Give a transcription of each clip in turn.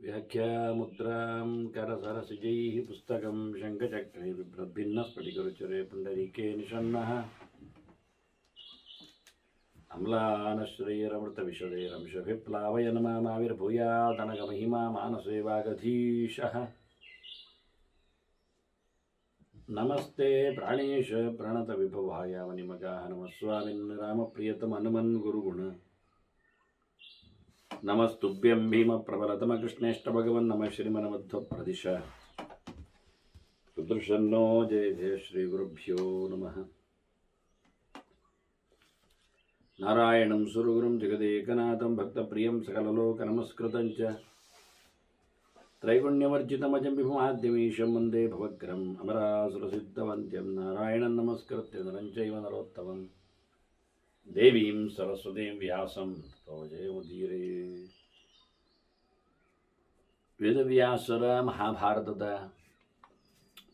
व्याख्यामुद्रां करसरसिजैः पुस्तकं शङ्खचक्रे बिभ्रद्भिन्नस्फटिकरुचिरे पुण्डरीके निषण्णः अम्लानश्रयरमृतविशदैरंशभिप्लावयन् मामाविर्भूयादनघमहिमा मानसे वागधीशः नमस्ते प्राणेश प्रणतविभवायावनिमगाः नमः स्वामिन् रामप्रियतम हनुमन् गुरुगुण नमस्तुभ्यं भीमप्रबलतम कृष्णेष्ट भगवन् नमः श्रीमन्मध्वप्रदिश सुदर्शनो जय जय श्रीगुरुभ्यो नमः नारायणं सुरगुरुं जगदेकनाथं भक्तप्रियं सकललोकनमस्कृतं च त्रैगुण्यवर्जितमजं विभुमाद्यमीशं वन्दे भवग्रम् अमरासुरसिद्धवन्त्यं नारायणं नमस्कृत्य नरं चैव नरोत्तमं देवीं सरस्वतीं व्यासं ततो जयमुदीरे ವೇದವ್ಯಾಸರ ಮಹಾಭಾರತದ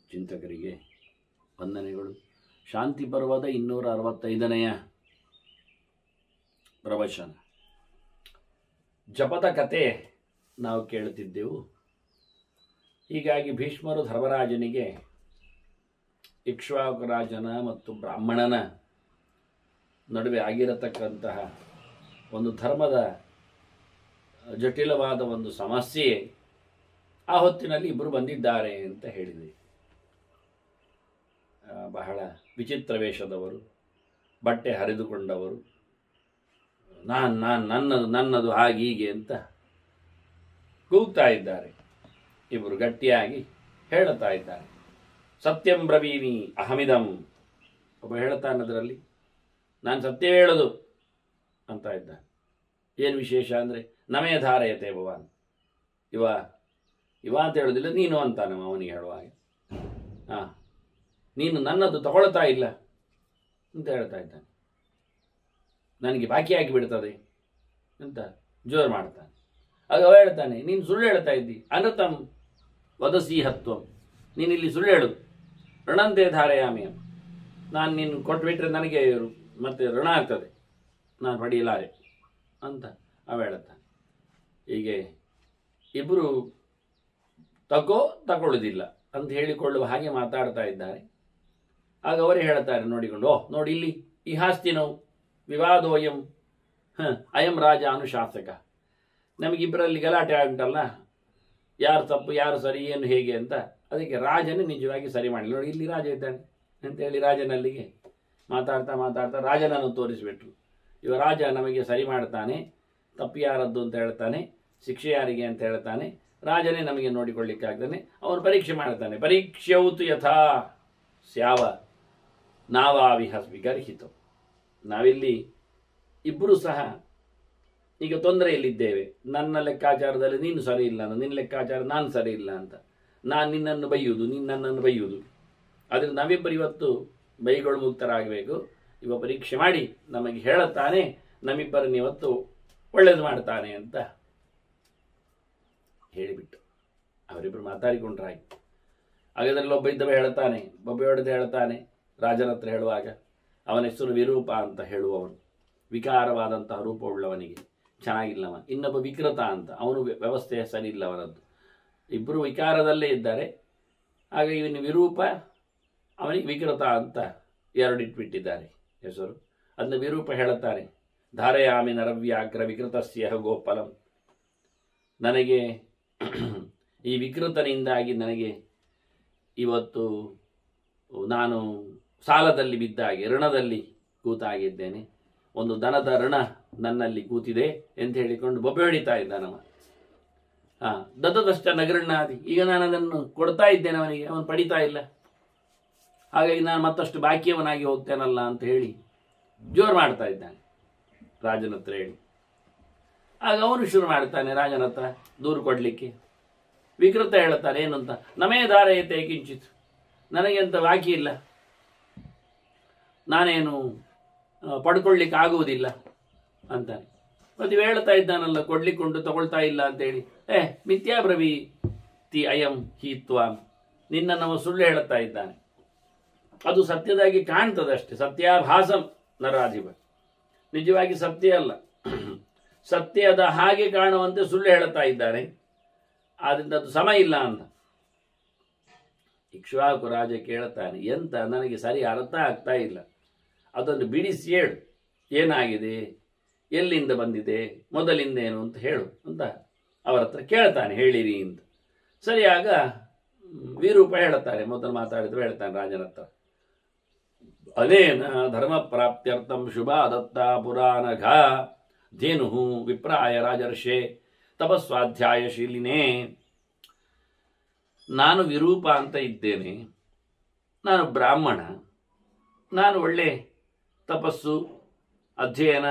ಚಿಂತಕರಿಗೆ ವಂದನೆಗಳು. ಶಾಂತಿ ಪರ್ವದ 265ನೆಯ ಪ್ರವಚನ. ಜಪದ ಕತೆ ನಾವು ಕೇಳುತ್ತಿದ್ದೆವು. ಹೀಗಾಗಿ ಭೀಷ್ಮರು ಧರ್ಮರಾಜನಿಗೆ ಇಕ್ಷ್ವಾಕು ರಾಜನ ಮತ್ತು ಬ್ರಾಹ್ಮಣನ ನಡುವೆ ಆಗಿರತಕ್ಕಂತಹ ಒಂದು ಧರ್ಮದ ಜಟಿಲವಾದ ಒಂದು ಸಮಸ್ಯೆ ಆ ಹೊತ್ತಿನಲ್ಲಿ ಇಬ್ಬರು ಬಂದಿದ್ದಾರೆ ಅಂತ ಹೇಳಿದೆ. ಬಹಳ ವಿಚಿತ್ರ ವೇಷದವರು, ಬಟ್ಟೆ ಹರಿದುಕೊಂಡವರು, ನನ್ನದು ಹಾಗೆ ಹೀಗೆ ಅಂತ ಕೂಗ್ತಾ ಇದ್ದಾರೆ. ಇಬ್ಬರು ಗಟ್ಟಿಯಾಗಿ ಹೇಳುತ್ತಾ ಇದ್ದಾರೆ. ಸತ್ಯಂ ಬ್ರವೀಮಿ ಅಹಮಿದಂ. ಒಬ್ಬ ಹೇಳ್ತಾನದರಲ್ಲಿ, ನಾನು ಸತ್ಯ ಹೇಳೋದು ಅಂತ ಇದ್ದಾನೆ. ಏನು ವಿಶೇಷ ಅಂದರೆ, ನಮೇ ಧಾರಯತೆ ಭವಾನ್. ಇವ ಅಂತ ಹೇಳೋದಿಲ್ಲ, ನೀನು ಅಂತಾನೆ ಅವನಿಗೆ ಹೇಳುವಾಗ. ನೀನು ನನ್ನದು ತಗೊಳ್ತಾ ಇಲ್ಲ ಅಂತ ಹೇಳ್ತಾ ಇದ್ದಾನೆ. ನನಗೆ ಬಾಕಿ ಹಾಕಿ ಬಿಡ್ತದೆ ಅಂತ ಜೋರು ಮಾಡ್ತಾನೆ. ಆಗ ಅವ ಹೇಳ್ತಾನೆ, ನೀನು ಸುಳ್ಳು ಹೇಳ್ತಾ ಇದ್ದಿ, ಅನೃತಂ ವದಸೀಹತ್ವಂ. ನೀನಿಲ್ಲಿ ಸುಳ್ಳು ಹೇಳು. ಋಣಂತೆ ಧಾರಯಾಮಿ. ನಾನು ನೀನು ಕೊಟ್ಬಿಟ್ರೆ ನನಗೆ ಮತ್ತೆ ಋಣ ಆಗ್ತದೆ, ನಾನು ಪಡೆಯಲಾರೆ ಅಂತ ಅವ ಹೇಳ್ತಾನೆ. ಹೀಗೆ ಇಬ್ಬರು ತಗೊಳ್ಳುವುದಿಲ್ಲ ಅಂತ ಹೇಳಿಕೊಳ್ಳುವ ಹಾಗೆ ಮಾತಾಡ್ತಾ ಇದ್ದಾರೆ. ಆಗ ಅವರೇ ಹೇಳ್ತಾರೆ ನೋಡಿಕೊಂಡು, ನೋಡಿ ಇಲ್ಲಿ ಈ ಹಾಸ್ತಿನೋ ವಿವಾದೋಯಂ ಅಯಂ ರಾಜ ಅನುಶಾಸಕ. ನಮಗಿಬ್ಬರಲ್ಲಿ ಗಲಾಟೆ ಉಂಟಲ್ಲ, ಯಾರು ತಪ್ಪು ಯಾರು ಸರಿ ಏನು ಹೇಗೆ ಅಂತ. ಅದಕ್ಕೆ ರಾಜನೇ ನಿಜವಾಗಿ ಸರಿ ಮಾಡಲಿ. ನೋಡಿ ಇಲ್ಲಿ ರಾಜ ಇದ್ದಾನೆ ಅಂತೇಳಿ ರಾಜನಲ್ಲಿಗೆ ಮಾತಾಡ್ತಾ ರಾಜನನ್ನು ತೋರಿಸಿಬಿಟ್ರು. ಇವ ರಾಜ ನಮಗೆ ಸರಿ ಮಾಡ್ತಾನೆ, ತಪ್ಪು ಯಾರದ್ದು ಅಂತ ಹೇಳ್ತಾನೆ, ಶಿಕ್ಷೆ ಯಾರಿಗೆ ಅಂತ ಹೇಳ್ತಾನೆ. ರಾಜನೇ ನಮಗೆ ನೋಡಿಕೊಳ್ಳಿಕ್ಕಾಗ್ತಾನೆ. ಅವನು ಪರೀಕ್ಷೆ ಮಾಡ್ತಾನೆ. ಪರೀಕ್ಷೆಯೌತು ಯಥಾ ಸ್ಯಾವ ನಾವಾವಿಗರ್ಹಿತ. ನಾವಿಲ್ಲಿ ಇಬ್ಬರು ಸಹ ಈಗ ತೊಂದರೆಯಲ್ಲಿದ್ದೇವೆ. ನನ್ನ ಲೆಕ್ಕಾಚಾರದಲ್ಲಿ ನೀನು ಸರಿ ಇಲ್ಲ, ನಿನ್ನ ಲೆಕ್ಕಾಚಾರ ನಾನು ಸರಿ ಇಲ್ಲ ಅಂತ. ನಾನು ನಿನ್ನನ್ನು ಬೈಯುವುದು, ನೀನು ನನ್ನನ್ನು ಬೈಯುವುದು. ಆದರೆ ನಾವಿಬ್ಬರು ಇವತ್ತು ಬೈಗಳು ಮುಕ್ತರಾಗಬೇಕು. ಇವ ಪರೀಕ್ಷೆ ಮಾಡಿ ನಮಗೆ ಹೇಳುತ್ತಾನೆ, ನಮ್ಮಿಬ್ಬರನ್ನು ಇವತ್ತು ಒಳ್ಳೇದು ಮಾಡ್ತಾನೆ ಅಂತ ಹೇಳಿಬಿಟ್ಟು ಅವರಿಬ್ಬರು ಮಾತಾಡಿಕೊಂಡ್ರಾಯ್ತು. ಹಾಗಾದ್ರಲ್ಲಿ ಒಬ್ಬ ಇದ್ದವ ಹೇಳ್ತಾನೆ, ಹೇಳ್ತಾನೆ ರಾಜನ ಹತ್ರ ಹೇಳುವಾಗ, ಅವನ ಹೆಸರು ವಿರೂಪ ಅಂತ ಹೇಳುವವನು, ವಿಕಾರವಾದಂತಹ ರೂಪವುಳ್ಳವನಿಗೆ ಚೆನ್ನಾಗಿಲ್ಲವ. ಇನ್ನೊಬ್ಬ ವಿಕೃತ ಅಂತ, ಅವನು ವ್ಯವಸ್ಥೆ ಸರಿ ಇಲ್ಲ ಅವನದ್ದು. ಇಬ್ಬರು ವಿಕಾರದಲ್ಲೇ ಇದ್ದಾರೆ. ಆಗ ಇವನು ವಿರೂಪ, ಅವನಿಗೆ ವಿಕೃತ ಅಂತ ಎರಡಿಟ್ಬಿಟ್ಟಿದ್ದಾರೆ ಹೆಸರು. ಅದನ್ನ ವಿರೂಪ ಹೇಳುತ್ತಾನೆ, ಧಾರಯಾಮಿ ನರವ್ಯಾಘ್ರ ವಿಕೃತಸ್ಯ ಗೋಪಲಂ. ನನಗೆ ಈ ವಿಕೃತನಿಂದಾಗಿ ನನಗೆ ಇವತ್ತು ನಾನು ಸಾಲದಲ್ಲಿ ಬಿದ್ದಾಗಿ, ಋಣದಲ್ಲಿ ಕೂತಾಗಿದ್ದೇನೆ. ಒಂದು ದನದ ಋಣ ನನ್ನಲ್ಲಿ ಕೂತಿದೆ ಅಂತ ಹೇಳಿಕೊಂಡು ಬೊಬ್ಬೆ ಹೊಡಿತಾ ಇದ್ದಾನವ. ದತ್ತದಷ್ಟ ನಗರಣ್ಣಾದಿ. ಈಗ ನಾನು ಅದನ್ನು ಕೊಡ್ತಾ ಇದ್ದೇನೆ ಅವನಿಗೆ, ಅವನು ಪಡಿತಾ ಇಲ್ಲ. ಹಾಗಾಗಿ ನಾನು ಮತ್ತಷ್ಟು ಬಾಕಿಯವನಾಗಿ ಹೋಗ್ತೇನಲ್ಲ ಅಂತ ಹೇಳಿ ಜೋರು ಮಾಡ್ತಾ ಇದ್ದಾನೆ ರಾಜನ ಹತ್ರ ಹೇಳಿ. ಆಗ ಅವನು ಶುರು ಮಾಡ್ತಾನೆ ರಾಜನ ಹತ್ರ ದೂರು ಕೊಡಲಿಕ್ಕೆ. ವಿಕೃತ ಹೇಳ್ತಾನೆ ಏನು ಅಂತ, ನಮೇ ಧಾರಯತೆ ಕಿಂಚಿತ್. ನನಗೆ ಅಂತ ಬಾಕಿ ಇಲ್ಲ, ನಾನೇನು ಪಡ್ಕೊಳ್ಳಿಕ್ಕೆ ಆಗುವುದಿಲ್ಲ ಅಂತಾನೆ. ಮತ್ತೆ ಹೇಳ್ತಾ ಇದ್ದಾನಲ್ಲ, ಕೊಡ್ಲಿಕ್ಕೊಂಡು ತಗೊಳ್ತಾ ಇಲ್ಲ ಅಂತೇಳಿ. ಮಿಥ್ಯಾ ಬ್ರವೀತಿ ಅಯಂ ಹೀತ್ವಾ. ನಿನ್ನನ್ನು ಸುಳ್ಳು ಹೇಳುತ್ತಾ ಇದ್ದಾನೆ. ಅದು ಸತ್ಯದಾಗಿ ಕಾಣ್ತದಷ್ಟೇ. ಸತ್ಯಾಭಾಸಂ ನರಾಧಿಪ. ನಿಜವಾಗಿ ಸತ್ಯ ಅಲ್ಲ. ಸತ್ಯದ ಹಾಗೆ ಕಾಣುವಂತೆ ಸುಳ್ಳು ಹೇಳುತ್ತಾ ಇದ್ದಾನೆ. ಆದ್ದರಿಂದ ಅದು ಸಮ ಇಲ್ಲ ಅಂತ. ಇಕ್ಷ್ವಾಕು ರಾಜ ಕೇಳ್ತಾನೆ, ಎಂತ ನನಗೆ ಸರಿ ಅರ್ಥ ಆಗ್ತಾ ಇಲ್ಲ, ಅದನ್ನು ಬಿಡಿಸಿ ಹೇಳು, ಏನಾಗಿದೆ, ಎಲ್ಲಿಂದ ಬಂದಿದೆ, ಮೊದಲಿಂದೇನು ಅಂತ ಹೇಳು ಅಂತ ಅವರ ಹತ್ರ ಕೇಳ್ತಾನೆ, ಹೇಳಿರಿ ಅಂತ. ಸರಿಯಾಗ ವಿರೂಪ ಹೇಳ್ತಾರೆ, ಮೊದಲು ಮಾತಾಡಿದ್ರು ಹೇಳ್ತಾನೆ ರಾಜನ ಹತ್ರ, ಅನೇನ ಧರ್ಮ ಪ್ರಾಪ್ತ್ಯರ್ಥಂ ಶುಭ ದತ್ತ ಪುರಾಣಘ ಧೇನು ವಿಪ್ರಾಯ ರಾಜರ್ಷೆ ತಪಸ್ವಾಧ್ಯಾಯಶೀಲಿನೇ. ನಾನು ವಿರೂಪ ಅಂತ ಇದ್ದೇನೆ, ನಾನು ಬ್ರಾಹ್ಮಣ, ನಾನು ಒಳ್ಳೆ ತಪಸ್ಸು ಅಧ್ಯಯನ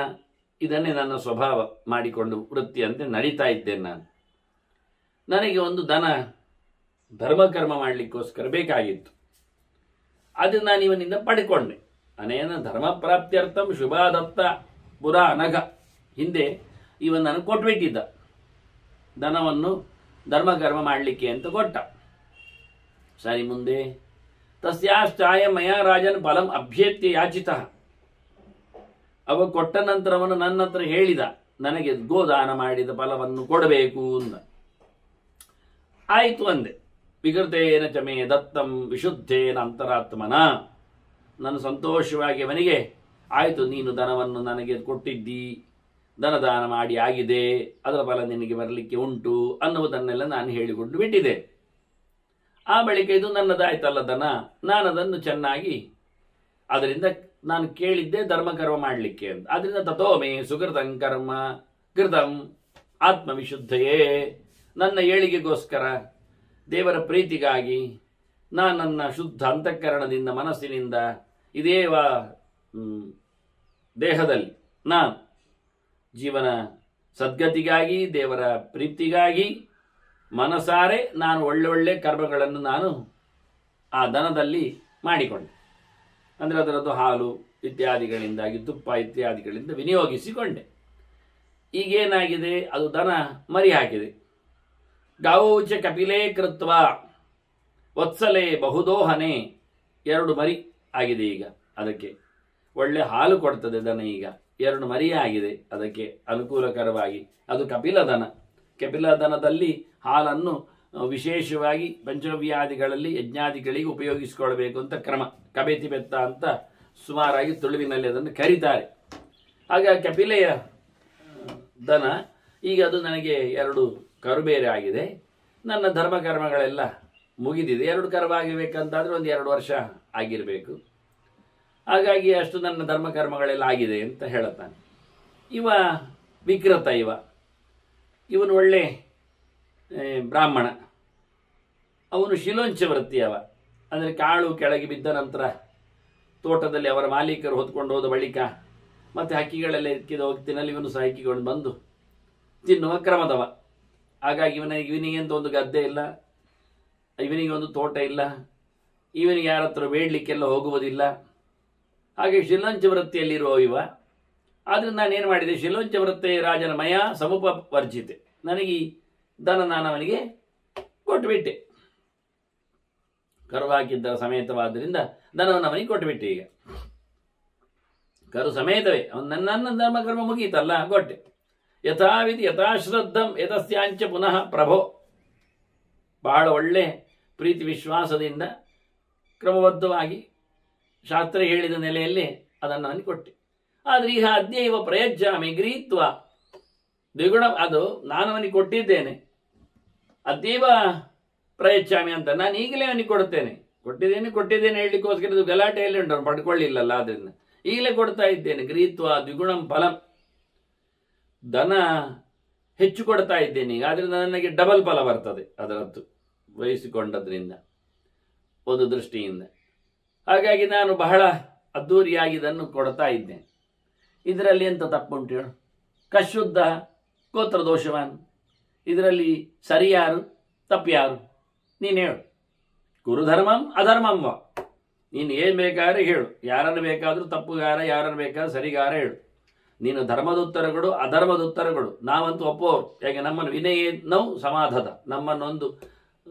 ಇದನ್ನೇ ನನ್ನ ಸ್ವಭಾವ ಮಾಡಿಕೊಂಡು ವೃತ್ತಿಯಂತೆ ನಡೀತಾ ಇದ್ದೇನೆ. ನನಗೆ ಒಂದು ಧರ್ಮಕರ್ಮ ಮಾಡಲಿಕ್ಕೋಸ್ಕರ ಬೇಕಾಗಿತ್ತು, ಅದನ್ನು ನಾನು ಇವನಿಂದ ಪಡ್ಕೊಂಡೆ. ಅನೇನ ಧರ್ಮ ಪ್ರಾಪ್ತ್ಯರ್ಥಂ ಶುಭದತ್ತ ಪುರಾ ಅನಘ, ಹಿಂದೆ ಇವನ್ ನನಗೆ ಕೊಟ್ಬಿಟ್ಟಿದ್ದ ಧನವನ್ನು ಧರ್ಮಕರ್ಮ ಮಾಡಲಿಕ್ಕೆ ಅಂತ ಕೊಟ್ಟ. ಸರಿ, ಮುಂದೆ ತಸ್ಯಾಶ್ಚಾಯ ಮಯ ರಾಜನ್ ಫಲಂ ಅಭ್ಯೇತ್ಯ ಯಾಚಿತ, ಅವ ಕೊಟ್ಟ ನಂತರ ಅವನು ನನ್ನ ಹತ್ರ ಹೇಳಿದ, ನನಗೆ ಗೋದಾನ ಮಾಡಿದ ಫಲವನ್ನು ಕೊಡಬೇಕು ಅಂತ. ಆಯಿತು ಅಂದೆ. ವಿಕೃತೇನ ಚಮೇ ದತ್ತಂ ವಿಶುದ್ಧೇನ ಅಂತರಾತ್ಮನ, ನಾನು ಸಂತೋಷವಾಗಿ ಅವನಿಗೆ, ಆಯಿತು ನೀನು ಧನವನ್ನು ನನಗೆ ಕೊಟ್ಟಿದ್ದಿ, ಧನದಾನ ಮಾಡಿ ಆಗಿದೆ, ಅದರ ಫಲ ನಿನಗೆ ಬರಲಿಕ್ಕೆ ಉಂಟು ಅನ್ನುವುದನ್ನೆಲ್ಲ ನಾನು ಹೇಳಿಕೊಂಡು ಬಿಟ್ಟಿದೆ. ಆ ಬಳಿಕ ಇದು ನನ್ನದಾಯ್ತಲ್ಲ ಧನ, ನಾನು ಅದನ್ನು ಚೆನ್ನಾಗಿ, ಅದರಿಂದ ನಾನು ಕೇಳಿದ್ದೆ ಧರ್ಮಕರ್ಮ ಮಾಡಲಿಕ್ಕೆ ಅಂತ. ಅದರಿಂದ ತಥೋಮೇ ಸುಕೃತಂ ಕರ್ಮ ಕೃತಂ ಆತ್ಮವಿಶುದ್ಧಯೇ, ನನ್ನ ಏಳಿಗೆಗೋಸ್ಕರ, ದೇವರ ಪ್ರೀತಿಗಾಗಿ ನಾನು ನನ್ನ ಶುದ್ಧ ಅಂತಃಕರಣದಿಂದ ಮನಸ್ಸಿನಿಂದ ಇದೇ ದೇಹದಲ್ಲಿ ನಾನು ಜೀವನ ಸದ್ಗತಿಗಾಗಿ ದೇವರ ಪ್ರೀತಿಗಾಗಿ ಮನಸಾರೆ ನಾನು ಒಳ್ಳೊಳ್ಳೆ ಕರ್ಮಗಳನ್ನು ನಾನು ಆ ದನದಲ್ಲಿ ಮಾಡಿಕೊಂಡೆ. ಅಂದರೆ ಅದರದ್ದು ಹಾಲು ಇತ್ಯಾದಿಗಳಿಂದಾಗಿ ತುಪ್ಪ ಇತ್ಯಾದಿಗಳಿಂದ ವಿನಿಯೋಗಿಸಿಕೊಂಡೆ. ಈಗೇನಾಗಿದೆ, ಅದು ದನ ಮರಿ ಹಾಕಿದೆ. ಗಾವೂಚ ಕಪಿಲೇ ಕೃತ್ವ ವತ್ಸಲೆ ಬಹುದೋಹನೆ, 2 ಮರಿ ಆಗಿದೆ ಈಗ. ಅದಕ್ಕೆ ಒಳ್ಳೆ ಹಾಲು ಕೊಡ್ತದೆ ದನ. ಈಗ 2 ಮರಿ ಆಗಿದೆ, ಅದಕ್ಕೆ ಅನುಕೂಲಕರವಾಗಿ. ಅದು ಕಪಿಲದನ. ಕಪಿಲದನದಲ್ಲಿ ಹಾಲನ್ನು ವಿಶೇಷವಾಗಿ ಪಂಚವ್ಯಾದಿಗಳಲ್ಲಿ ಯಜ್ಞಾದಿಗಳಿಗೆ ಉಪಯೋಗಿಸಿಕೊಳ್ಬೇಕು ಅಂತ ಕ್ರಮ. ಕಬೇತಿ ಬೆತ್ತ ಅಂತ ಸುಮಾರಾಗಿ ತುಳುವಿನಲ್ಲಿ ಅದನ್ನು ಕರೀತಾರೆ. ಆಗ ಕಪಿಲೆಯ ದನ ಈಗ ಅದು ನನಗೆ 2 ಕರು ಬೇರೆ ಆಗಿದೆ, ನನ್ನ ಧರ್ಮಕರ್ಮಗಳೆಲ್ಲ ಮುಗಿದಿದೆ. 2 ಕರು ಆಗಿರ್ಬೇಕಂತಾದ್ರೆ ಒಂದು 2 ವರ್ಷ ಆಗಿರಬೇಕು. ಹಾಗಾಗಿ ಅಷ್ಟು ನನ್ನ ಧರ್ಮಕರ್ಮಗಳೆಲ್ಲ ಆಗಿದೆ ಅಂತ ಹೇಳುತ್ತಾನೆ. ಇವ ವಿಕೃತ, ಇವನು ಒಳ್ಳೆ ಬ್ರಾಹ್ಮಣ, ಅವನು ಶಿಲೋಂಚ ವೃತ್ತಿಯವ. ಅಂದರೆ ಕಾಳು ಕೆಳಗೆ ಬಿದ್ದ ನಂತರ ತೋಟದಲ್ಲಿ ಅವರ ಮಾಲೀಕರು ಹೊತ್ಕೊಂಡು ಹೋದ ಬಳಿಕ ಮತ್ತೆ ಹಕ್ಕಿಗಳೆಲ್ಲ ಎಕ್ಕಿದ ಹೊತ್ತಿನಲ್ಲಿ ಇವನು ಸಹ ಹಕ್ಕಿಕೊಂಡು ಬಂದು ತಿನ್ನುವ ಕ್ರಮದವ. ಹಾಗಾಗಿ ಇವನಿಗೆ ಅಂತ ಒಂದು ಗದ್ದೆ ಇಲ್ಲ, ಇವನಿಗೆ ಒಂದು ತೋಟ ಇಲ್ಲ, ಇವನಿಗೆ ಯಾರ ಹತ್ರ ಬೇಡಲಿಕ್ಕೆಲ್ಲ ಹೋಗುವುದಿಲ್ಲ. ಹಾಗೆ ಶಿಲೋಂಚ ವೃತ್ತಿಯಲ್ಲಿರುವ ಇವ. ಆದರೆ ನಾನೇನು ಮಾಡಿದೆ, ಶಿಲೋಂಚ ವೃತ್ತಿ ರಾಜನ ಮಯ ಸಮುಪವರ್ಜಿತೆ, ನನಗೆ ಈ ದನ ನಾನು ಅವನಿಗೆ ಕೊಟ್ಟುಬಿಟ್ಟೆ. ಕರು ಹಾಕಿದ್ದ ಸಮೇತವಾದ್ದರಿಂದ ದನವನ್ನು ಅವನಿಗೆ ಕೊಟ್ಟುಬಿಟ್ಟೆ. ಈಗ ಕರು ಸಮೇತವೇ ನನ್ನ ಧರ್ಮಕರ್ಮ ಮುಗೀತಲ್ಲ, ಕೊಟ್ಟೆ. ಯಥಾವಿಧಿ ಯಥಾಶ್ರದ್ಧಂ ಯತಸ್ಯಾಂಚ ಪುನಃ ಪ್ರಭೋ, ಬಹಳ ಒಳ್ಳೆ ಪ್ರೀತಿ ವಿಶ್ವಾಸದಿಂದ ಕ್ರಮಬದ್ಧವಾಗಿ ಶಾಸ್ತ್ರ ಹೇಳಿದ ನೆಲೆಯಲ್ಲಿ ಅದನ್ನು ಅವನಿಗೆ ಕೊಟ್ಟೆ. ಆದರೆ ಈಗ ಅದ್ಯೈವ ಪ್ರಯಜ್ಜಾಮಿ ಗೃಹೀತ್ವ ದ್ವಿಗುಣ, ಅದು ನಾನು ಅವನಿಗೆ ಕೊಟ್ಟಿದ್ದೇನೆ, ಅದ್ಯೈವ ಪ್ರಯಚ್ಛಾಮಿ ಅಂತ ನಾನು ಈಗಲೇ ಅವನಿಗೆ ಕೊಟ್ಟಿದ್ದೇನೆ ಹೇಳಲಿಕ್ಕೋಸ್ಕರ ಇದು ಗಲಾಟೆಯಲ್ಲಿ ಉಂಟು, ಪಡ್ಕೊಳ್ಳಿಲ್ಲಲ್ಲ, ಆದ್ದರಿಂದ ಈಗಲೇ ಕೊಡ್ತಾ ಇದ್ದೇನೆ. ಗೃಹೀತ್ವ ದ್ವಿಗುಣಂ ಫಲಂ, ದನ ಹೆಚ್ಚು ಕೊಡ್ತಾ ಇದ್ದೇನೆ ಈಗ, ಆದ್ದರಿಂದ ನನಗೆ ಡಬಲ್ ಫಲ ಬರ್ತದೆ ಅದರದ್ದು ವಹಿಸಿಕೊಂಡದ್ರಿಂದ ಒಂದು ದೃಷ್ಟಿಯಿಂದ. ಹಾಗಾಗಿ ನಾನು ಬಹಳ ಅದ್ಧೂರಿಯಾಗಿ ಇದನ್ನು ಕೊಡ್ತಾ ಇದ್ದೇನೆ. ಇದರಲ್ಲಿ ಎಂತ ತಪ್ಪುಂಟು ಹೇಳು? ಕಶುದ್ಧ ಗೋತ್ರ ದೋಷವಾನ್, ಇದರಲ್ಲಿ ಸರಿ ಯಾರು ತಪ್ಪು ಯಾರು ನೀನು ಹೇಳು. ಗುರುಧರ್ಮಂ ಅಧರ್ಮಂವ, ನೀನು ಏನು ಬೇಕಾದ್ರೆ ಹೇಳು, ಯಾರನ್ನು ಬೇಕಾದರೂ ತಪ್ಪುಗಾರ, ಯಾರನ್ನು ಬೇಕಾದ್ರೂ ಸರಿಗಾರ ಹೇಳು. ನೀನು ಧರ್ಮದ ಉತ್ತರಗಳು ಅಧರ್ಮದ ಉತ್ತರಗಳು ನಾವಂತೂ ಒಪ್ಪೋರು. ಯಾಕೆ ನಮ್ಮನ್ನು ವಿನಯ ನಾವು ಸಮಾಧದ, ನಮ್ಮನ್ನೊಂದು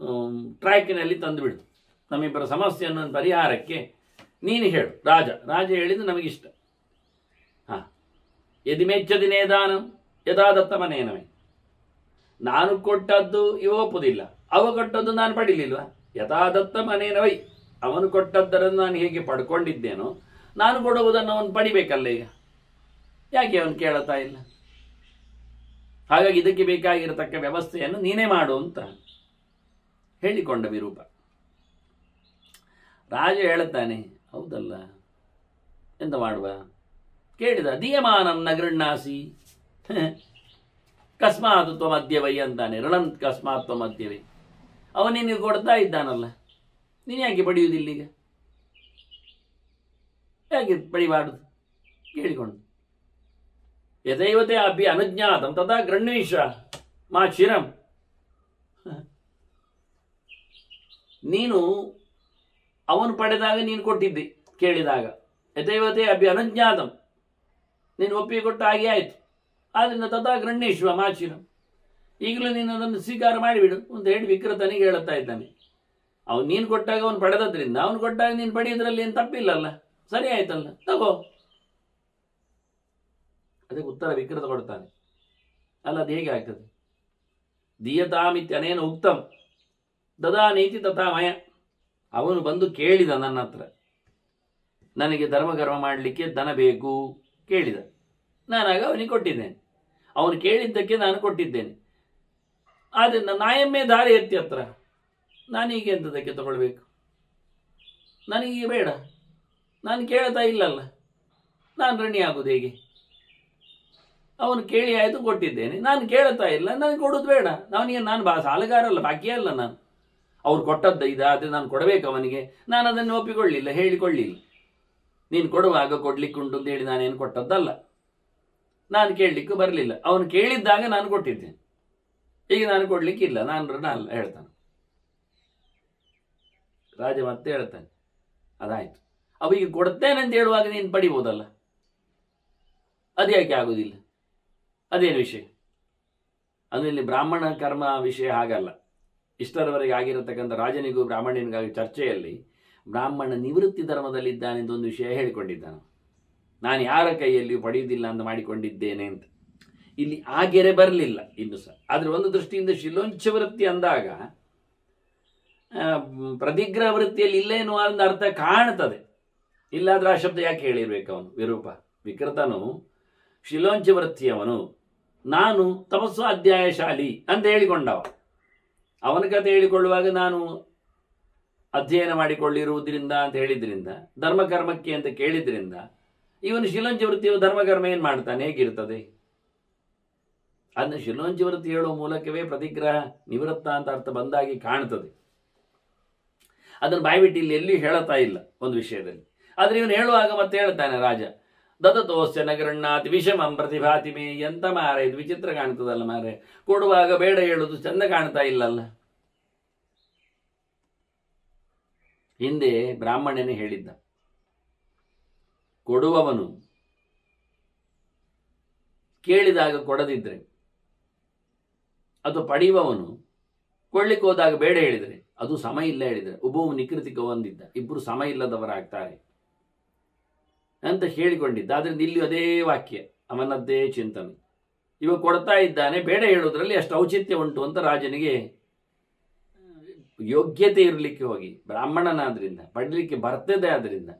ಟ್ರ್ಯಾಕಿನಲ್ಲಿ ತಂದುಬಿಡು. ನಮ್ಮಿಬ್ಬರ ಸಮಸ್ಯೆಯನ್ನು ಪರಿಹಾರಕ್ಕೆ ನೀನು ಹೇಳು. ರಾಜ ಹೇಳಿದ್ದು ನಮಗಿಷ್ಟ. ಯದಿ ಮೆಚ್ಚದಿನೇ ದಾನಂ ಯಥಾ ದತ್ತ ಮನೇನವೇ, ನಾನು ಕೊಟ್ಟದ್ದು ಇವ ಒಪ್ಪುದಿಲ್ಲ, ಅವ ಕೊಟ್ಟದ್ದು ನಾನು ಪಡಿಲಿಲ್ವಾ? ಯಥಾದತ್ತ ಮನೇನವೈ, ಅವನು ಕೊಟ್ಟದ್ದರನ್ನು ನಾನು ಹೇಗೆ ಪಡ್ಕೊಂಡಿದ್ದೇನೋ ನಾನು ಕೊಡುವುದನ್ನು ಅವನು ಪಡಿಬೇಕಲ್ಲ. ಈಗ ಯಾಕೆ ಅವನು ಕೇಳ್ತಾ ಇಲ್ಲ? ಹಾಗಾಗಿ ಇದಕ್ಕೆ ಬೇಕಾಗಿರತಕ್ಕ ವ್ಯವಸ್ಥೆಯನ್ನು ನೀನೇ ಮಾಡು ಅಂತ ಹೇಳಿಕೊಂಡ ವಿರೂಪ. ರಾಜ ಹೇಳುತ್ತಾನೆ, ಹೌದಲ್ಲ, ಎಂತ ಮಾಡುವ? ಕೇಳಿದ, ದೀಯಮಾನಂ ನ ಗೃಹ್ಣಾಸಿ ಕಸ್ಮಾತ್ ತ್ವಮದ್ಯವೈ ಅಂತಾನೆ. ಋಣಂತ್ ಕಸ್ಮಾತ್ ತ್ವಮದ್ಯವೈ. ಅವನು ನಿನಗೆ ಕೊಡ್ತಾ ಇದ್ದಾನಲ್ಲ, ನೀನು ಯಾಕೆ ಪಡೆಯುವುದಿಲ್ಲ? ಈಗ ಯಾಕೆ ಪಡಿಬಾರ್ದು? ಕೇಳಿಕೊಂಡು ಯಥೈವತೆ ಅಭಿ ಅನುಜ್ಞಾತಂ ತಥಾ ಗೃಹ್ಣೀಶ ಮಾ ಚಿರಂ. ನೀನು ಅವನು ಪಡೆದಾಗ ನೀನು ಕೊಟ್ಟಿದ್ದಿ, ಕೇಳಿದಾಗ ಯಥೈವತೆ ಅಭಿ ಅನುಜ್ಞಾತಂ, ನೀನು ಒಪ್ಪಿಗೆ ಕೊಟ್ಟ ಹಾಗೆ ಆಯಿತು. ಆದ್ದರಿಂದ ತಥಾ ಗೃಹ್ಣೀಶ್ವ ಮಾ ಚಿರಂ, ಈಗಲೂ ನೀನು ಅದನ್ನು ಸ್ವೀಕಾರ ಮಾಡಿಬಿಡು ಅಂತ ಹೇಳಿ ವಿಕ್ರತನಿಗೆ ಹೇಳುತ್ತಾ ಇದ್ದಾನೆ. ಅವನು ನೀನು ಕೊಟ್ಟಾಗ ಅವನು ಪಡೆದದ್ರಿಂದ ಅವನು ಕೊಟ್ಟಾಗ ನೀನು ಪಡೆಯೋದ್ರಲ್ಲಿ ಏನು ತಪ್ಪಿಲ್ಲಲ್ಲ, ಸರಿ ಆಯ್ತಲ್ಲ, ತಗೋ. ಅದಕ್ಕೆ ಉತ್ತರ ವಿಕ್ರತ ಕೊಡ್ತಾನೆ, ಅಲ್ಲ ಅದು ಹೇಗೆ ಆಗ್ತದೆ? ದೀಯತಾಮಿತ್ಯನೇನ ಉಕ್ತಂ ದದಾ ನೀತಿ ತಥಾ ಮಯ. ಅವನು ಬಂದು ಕೇಳಿದ ನನ್ನ ಹತ್ರ, ನನಗೆ ಧರ್ಮಕರ್ಮ ಮಾಡಲಿಕ್ಕೆ ದನ ಬೇಕು ಕೇಳಿದ, ನಾನಾಗ ಅವನಿಗೆ ಕೊಟ್ಟಿದ್ದೇನೆ. ಅವನು ಕೇಳಿದ್ದಕ್ಕೆ ನಾನು ಕೊಟ್ಟಿದ್ದೇನೆ. ಆದ್ದರಿಂದ ನಾಯಮ್ಮೆ ದಾರಿ ಎತ್ತಿ ಹತ್ರ ನಾನೀಗ ಎಂಥದಕ್ಕೆ ತಗೊಳ್ಬೇಕು? ನನಗೀಗ ಬೇಡ, ನಾನು ಕೇಳ್ತಾ ಇಲ್ಲಲ್ಲ, ನಾನು ಋಣಿ ಆಗುವುದು ಹೇಗೆ? ಅವನು ಕೇಳಿ ಆಯಿತು, ಕೊಟ್ಟಿದ್ದೇನೆ. ನಾನು ಕೇಳ್ತಾ ಇಲ್ಲ, ನನಗೆ ಕೊಡೋದು ಬೇಡ. ಅವನಿಗೆ ನಾನು ಸಾಲಗಾರ ಅಲ್ಲ, ಬಾಕಿ ಅಲ್ಲ ನಾನು. ಅವ್ರು ಕೊಟ್ಟದ್ದು ಇದಾದರೆ ನಾನು ಕೊಡಬೇಕು ಅವನಿಗೆ. ನಾನು ಅದನ್ನು ಒಪ್ಪಿಕೊಳ್ಳಿಲ್ಲ, ಹೇಳಿಕೊಳ್ಳಿಲ್ಲ. ನೀನು ಕೊಡುವಾಗ ಕೊಡ್ಲಿಕ್ಕುಂಟು ಅಂತ ಹೇಳಿ ನಾನೇನು ಕೊಟ್ಟದ್ದಲ್ಲ, ನಾನು ಕೇಳಲಿಕ್ಕೂ ಬರಲಿಲ್ಲ. ಅವನು ಕೇಳಿದ್ದಾಗ ನಾನು ಕೊಟ್ಟಿದ್ದೇನೆ, ಈಗ ನಾನು ಕೊಡ್ಲಿಕ್ಕಿಲ್ಲ, ನಾನು ಋಣ ಅಲ್ಲ ಹೇಳ್ತಾನೆ. ರಾಜ ಮತ್ತೆ ಹೇಳ್ತಾನೆ, ಅದಾಯ್ತು, ಅವಿಗೆ ಕೊಡ್ತೇನೆ ಅಂತ ಹೇಳುವಾಗ ನೀನು ಪಡಿಬೋದಲ್ಲ, ಅದ್ಯಾಕೆ ಆಗುವುದಿಲ್ಲ? ಅದೇನು ವಿಷಯ? ಅದು ಇಲ್ಲಿ ಬ್ರಾಹ್ಮಣ ಕರ್ಮ ವಿಷಯ ಹಾಗಲ್ಲ. ಇಷ್ಟರವರೆಗೆ ಆಗಿರತಕ್ಕಂಥ ರಾಜನಿಗೂ ಬ್ರಾಹ್ಮಣನಿಗಾಗಿ ಚರ್ಚೆಯಲ್ಲಿ ಬ್ರಾಹ್ಮಣ ನಿವೃತ್ತಿ ಧರ್ಮದಲ್ಲಿದ್ದಾನೆ ಅಂತ ಒಂದು ವಿಷಯ ಹೇಳಿಕೊಂಡಿದ್ದಾನೆ. ನಾನು ಯಾರ ಕೈಯಲ್ಲಿಯೂ ಪಡೆಯುವುದಿಲ್ಲ ಅಂತ ಮಾಡಿಕೊಂಡಿದ್ದೇನೆ ಅಂತ. ಇಲ್ಲಿ ಆ ಗೆರೆ ಬರಲಿಲ್ಲ ಇನ್ನು ಸಹ. ಆದರೆ ಒಂದು ದೃಷ್ಟಿಯಿಂದ ಶಿಲೋಂಚ ವೃತ್ತಿ ಅಂದಾಗ ಪ್ರತಿಗ್ರಹ ವೃತ್ತಿಯಲ್ಲಿ ಇಲ್ಲ ಎನ್ನುವ ಒಂದು ಅರ್ಥ ಕಾಣ್ತದೆ. ಇಲ್ಲಾದ್ರೆ ಆ ಶಬ್ದ ಯಾಕೆ ಹೇಳಿರ್ಬೇಕು? ಅವನು ವಿರೂಪ ವಿಕೃತನು ಶಿಲೋಂಚ ವೃತ್ತಿಯವನು, ನಾನು ತಪಸ್ಸು ಅಧ್ಯಾಯಶಾಲಿ ಅಂತ ಹೇಳಿಕೊಂಡವ. ಅವನ ಕತೆ ಹೇಳಿಕೊಳ್ಳುವಾಗ ನಾನು ಅಧ್ಯಯನ ಮಾಡಿಕೊಳ್ಳಿರುವುದರಿಂದ ಅಂತ ಹೇಳಿದ್ರಿಂದ, ಧರ್ಮಕರ್ಮಕ್ಕೆ ಅಂತ ಕೇಳಿದ್ರಿಂದ, ಇವನು ಶಿಲೋಂಚ ವೃತ್ತಿಯು ಧರ್ಮಕರ್ಮ ಏನು ಮಾಡ್ತಾನೆ, ಹೇಗಿರ್ತದೆ? ಅದನ್ನು ಶಿಲೋಂಚ ವೃತ್ತಿ ಹೇಳುವ ಮೂಲಕವೇ ಪ್ರತಿಗ್ರಹ ನಿವೃತ್ತ ಅಂತ ಅರ್ಥ ಬಂದಾಗಿ ಕಾಣ್ತದೆ. ಅದನ್ನು ಬಾಯ್ಬಿಟ್ಟು ಇಲ್ಲಿ ಎಲ್ಲಿ ಹೇಳುತ್ತಾ ಇಲ್ಲ ಒಂದು ವಿಷಯದಲ್ಲಿ. ಆದರೆ ಇವನು ಹೇಳುವಾಗ ಮತ್ತೆ ಹೇಳ್ತಾನೆ ರಾಜ, ದದತೋಸ್ಯ ನಗರಣ್ಣಾತಿ ವಿಷಮಂ ಪ್ರತಿಭಾತಿ ಮೇ. ಎಂತ ಮಾರೆ, ಇದು ವಿಚಿತ್ರ ಕಾಣ್ತದಲ್ಲ ಮಾರೆ. ಕೊಡುವಾಗ ಬೇಡ ಹೇಳುದು ಚಂದ ಕಾಣ್ತಾ ಇಲ್ಲಲ್ಲ. ಹಿಂದೆ ಬ್ರಾಹ್ಮಣನೇ ಹೇಳಿದ್ದ, ಕೊಡುವವನು ಕೇಳಿದಾಗ ಕೊಡದಿದ್ರೆ, ಅಥವಾ ಪಡೆಯುವವನು ಕೊಳ್ಳಿಕ್ಕೆ ಹೋದಾಗ ಬೇಡ ಹೇಳಿದರೆ, ಅದು ಸಮ ಇಲ್ಲ ಹೇಳಿದರೆ, ಒಬ್ಬವು ನಿಕೃತಿಕ ಹೊಂದಿದ್ದ, ಇಬ್ಬರು ಸಮ ಇಲ್ಲದವರಾಗ್ತಾರೆ ಅಂತ ಹೇಳಿಕೊಂಡಿದ್ದ. ಆದ್ರಿಂದ ಇಲ್ಲಿ ಅದೇ ವಾಕ್ಯ, ಅವನದ್ದೇ ಚಿಂತನೆ. ಇವ ಕೊಡ್ತಾ ಇದ್ದಾನೆ, ಬೇಡ ಹೇಳೋದ್ರಲ್ಲಿ ಅಷ್ಟು ಔಚಿತ್ಯ ಉಂಟು ಅಂತ ರಾಜನಿಗೆ ಯೋಗ್ಯತೆ ಇರಲಿಕ್ಕೆ ಹೋಗಿ, ಬ್ರಾಹ್ಮಣನಾದ್ರಿಂದ ಪಡಲಿಕ್ಕೆ ಬರ್ತದೆ. ಆದ್ರಿಂದ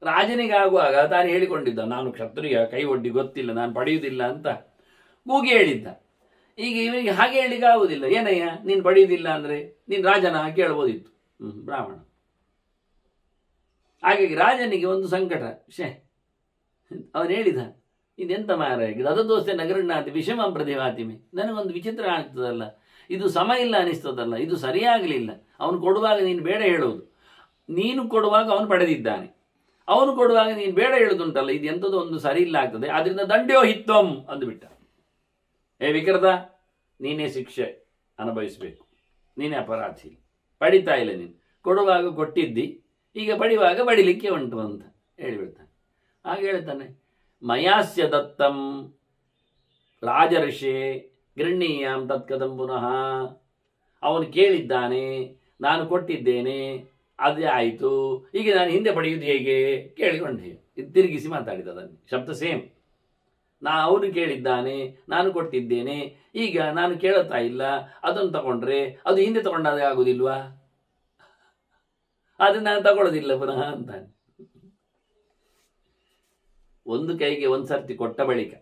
ರಾಜನಿಗೆ ಆಗುವಾಗ ತಾನು ಹೇಳಿಕೊಂಡಿದ್ದ, ನಾನು ಕ್ಷತ್ರಿಯ, ಕೈ ಒಡ್ಡಿ ಗೊತ್ತಿಲ್ಲ, ನಾನು ಪಡೆಯುವುದಿಲ್ಲ ಅಂತ ಕೂಗಿ ಹೇಳಿದ್ದ. ಈಗ ಇವನಿಗೆ ಹಾಗೆ ಹೇಳಿಕ್ಕೆ ಆಗುವುದಿಲ್ಲ. ಏನಯ್ಯ ನೀನು ಪಡೆಯುವುದಿಲ್ಲ ಅಂದರೆ ನೀನು ರಾಜನ ಕೇಳ್ಬೋದಿತ್ತು, ಬ್ರಾಹ್ಮಣ. ಹಾಗಾಗಿ ರಾಜನಿಗೆ ಒಂದು ಸಂಕಟ. ಅವನು ಹೇಳಿದ, ಇದೆಂತ ಮಾರ, ದದದೋಸ್ತೆ ನಗರಣ್ಣಾತಿ ವಿಷಮಂ ಪ್ರತಿಭಾತಿಮೆ. ನನಗೊಂದು ವಿಚಿತ್ರ ಆಗ್ತದಲ್ಲ, ಇದು ಸಮ ಇಲ್ಲ ಅನಿಸ್ತದಲ್ಲ, ಇದು ಸರಿಯಾಗಲಿಲ್ಲ. ಅವನು ಕೊಡುವಾಗ ನೀನು ಬೇಡ ಹೇಳುವುದು, ನೀನು ಕೊಡುವಾಗ ಅವನು ಪಡೆದಿದ್ದಾನೆ, ಅವನು ಕೊಡುವಾಗ ನೀನು ಬೇಡ ಹೇಳುದುಂಟಲ್ಲ, ಇದು ಎಂಥದ್ದು ಒಂದು ಸರಿ ಇಲ್ಲ ಆಗ್ತದೆ. ಆದ್ರಿಂದ ದಂಡ್ಯೋ ಹಿತ್ವಂ ಅಂದುಬಿಟ್ಟ. ಏ ವಿಕೃತ, ನೀನೇ ಶಿಕ್ಷೆ ಅನುಭವಿಸಬೇಕು, ನೀನೇ ಅಪರಾಧಿ. ಪಡಿತಾ ಇಲ್ಲ, ನೀನು ಕೊಡುವಾಗ ಕೊಟ್ಟಿದ್ದಿ, ಈಗ ಪಡಿವಾಗ ಬಡಿಲಿಕ್ಕೆ ಉಂಟು ಅಂತ ಹೇಳಿಬಿಡ್ತಾನೆ. ಹಾಗೆ ಹೇಳ್ತಾನೆ, ಮಯಾಸ್ಯ ದತ್ತಂ ರಾಜಋಷೇ ಗೃಹಣೀಯಂ ತತ್ಕಥಂ ಪುನಃ. ಅವನು ಕೇಳಿದ್ದಾನೆ, ನಾನು ಕೊಟ್ಟಿದ್ದೇನೆ, ಅದೇ ಆಯಿತು, ಈಗ ನಾನು ಹಿಂದೆ ಪಡೆಯುವುದು ಹೇಗೆ ಕೇಳಿಕೊಂಡೆ. ಇದು ತಿರುಗಿಸಿ ಮಾತಾಡಿದ, ಅದನ್ನು ಶಬ್ದ ಸೇಮ್. ಅವನು ಕೇಳಿದ್ದಾನೆ, ನಾನು ಕೊಟ್ಟಿದ್ದೇನೆ, ಈಗ ನಾನು ಕೇಳುತ್ತಾ ಇಲ್ಲ, ಅದನ್ನು ತಗೊಂಡ್ರೆ ಅದು ಹಿಂದೆ ತಗೊಂಡಾಗ ಆಗುದಿಲ್ವಾ? ಅದನ್ನ ನಾನು ತಗೊಳ್ಳೋದಿಲ್ಲ ಪುನಃ ಅಂತಾನೆ. ಒಂದು ಕೈಗೆ ಒಂದು ಸರ್ತಿ ಕೊಟ್ಟ ಬಳಿಕ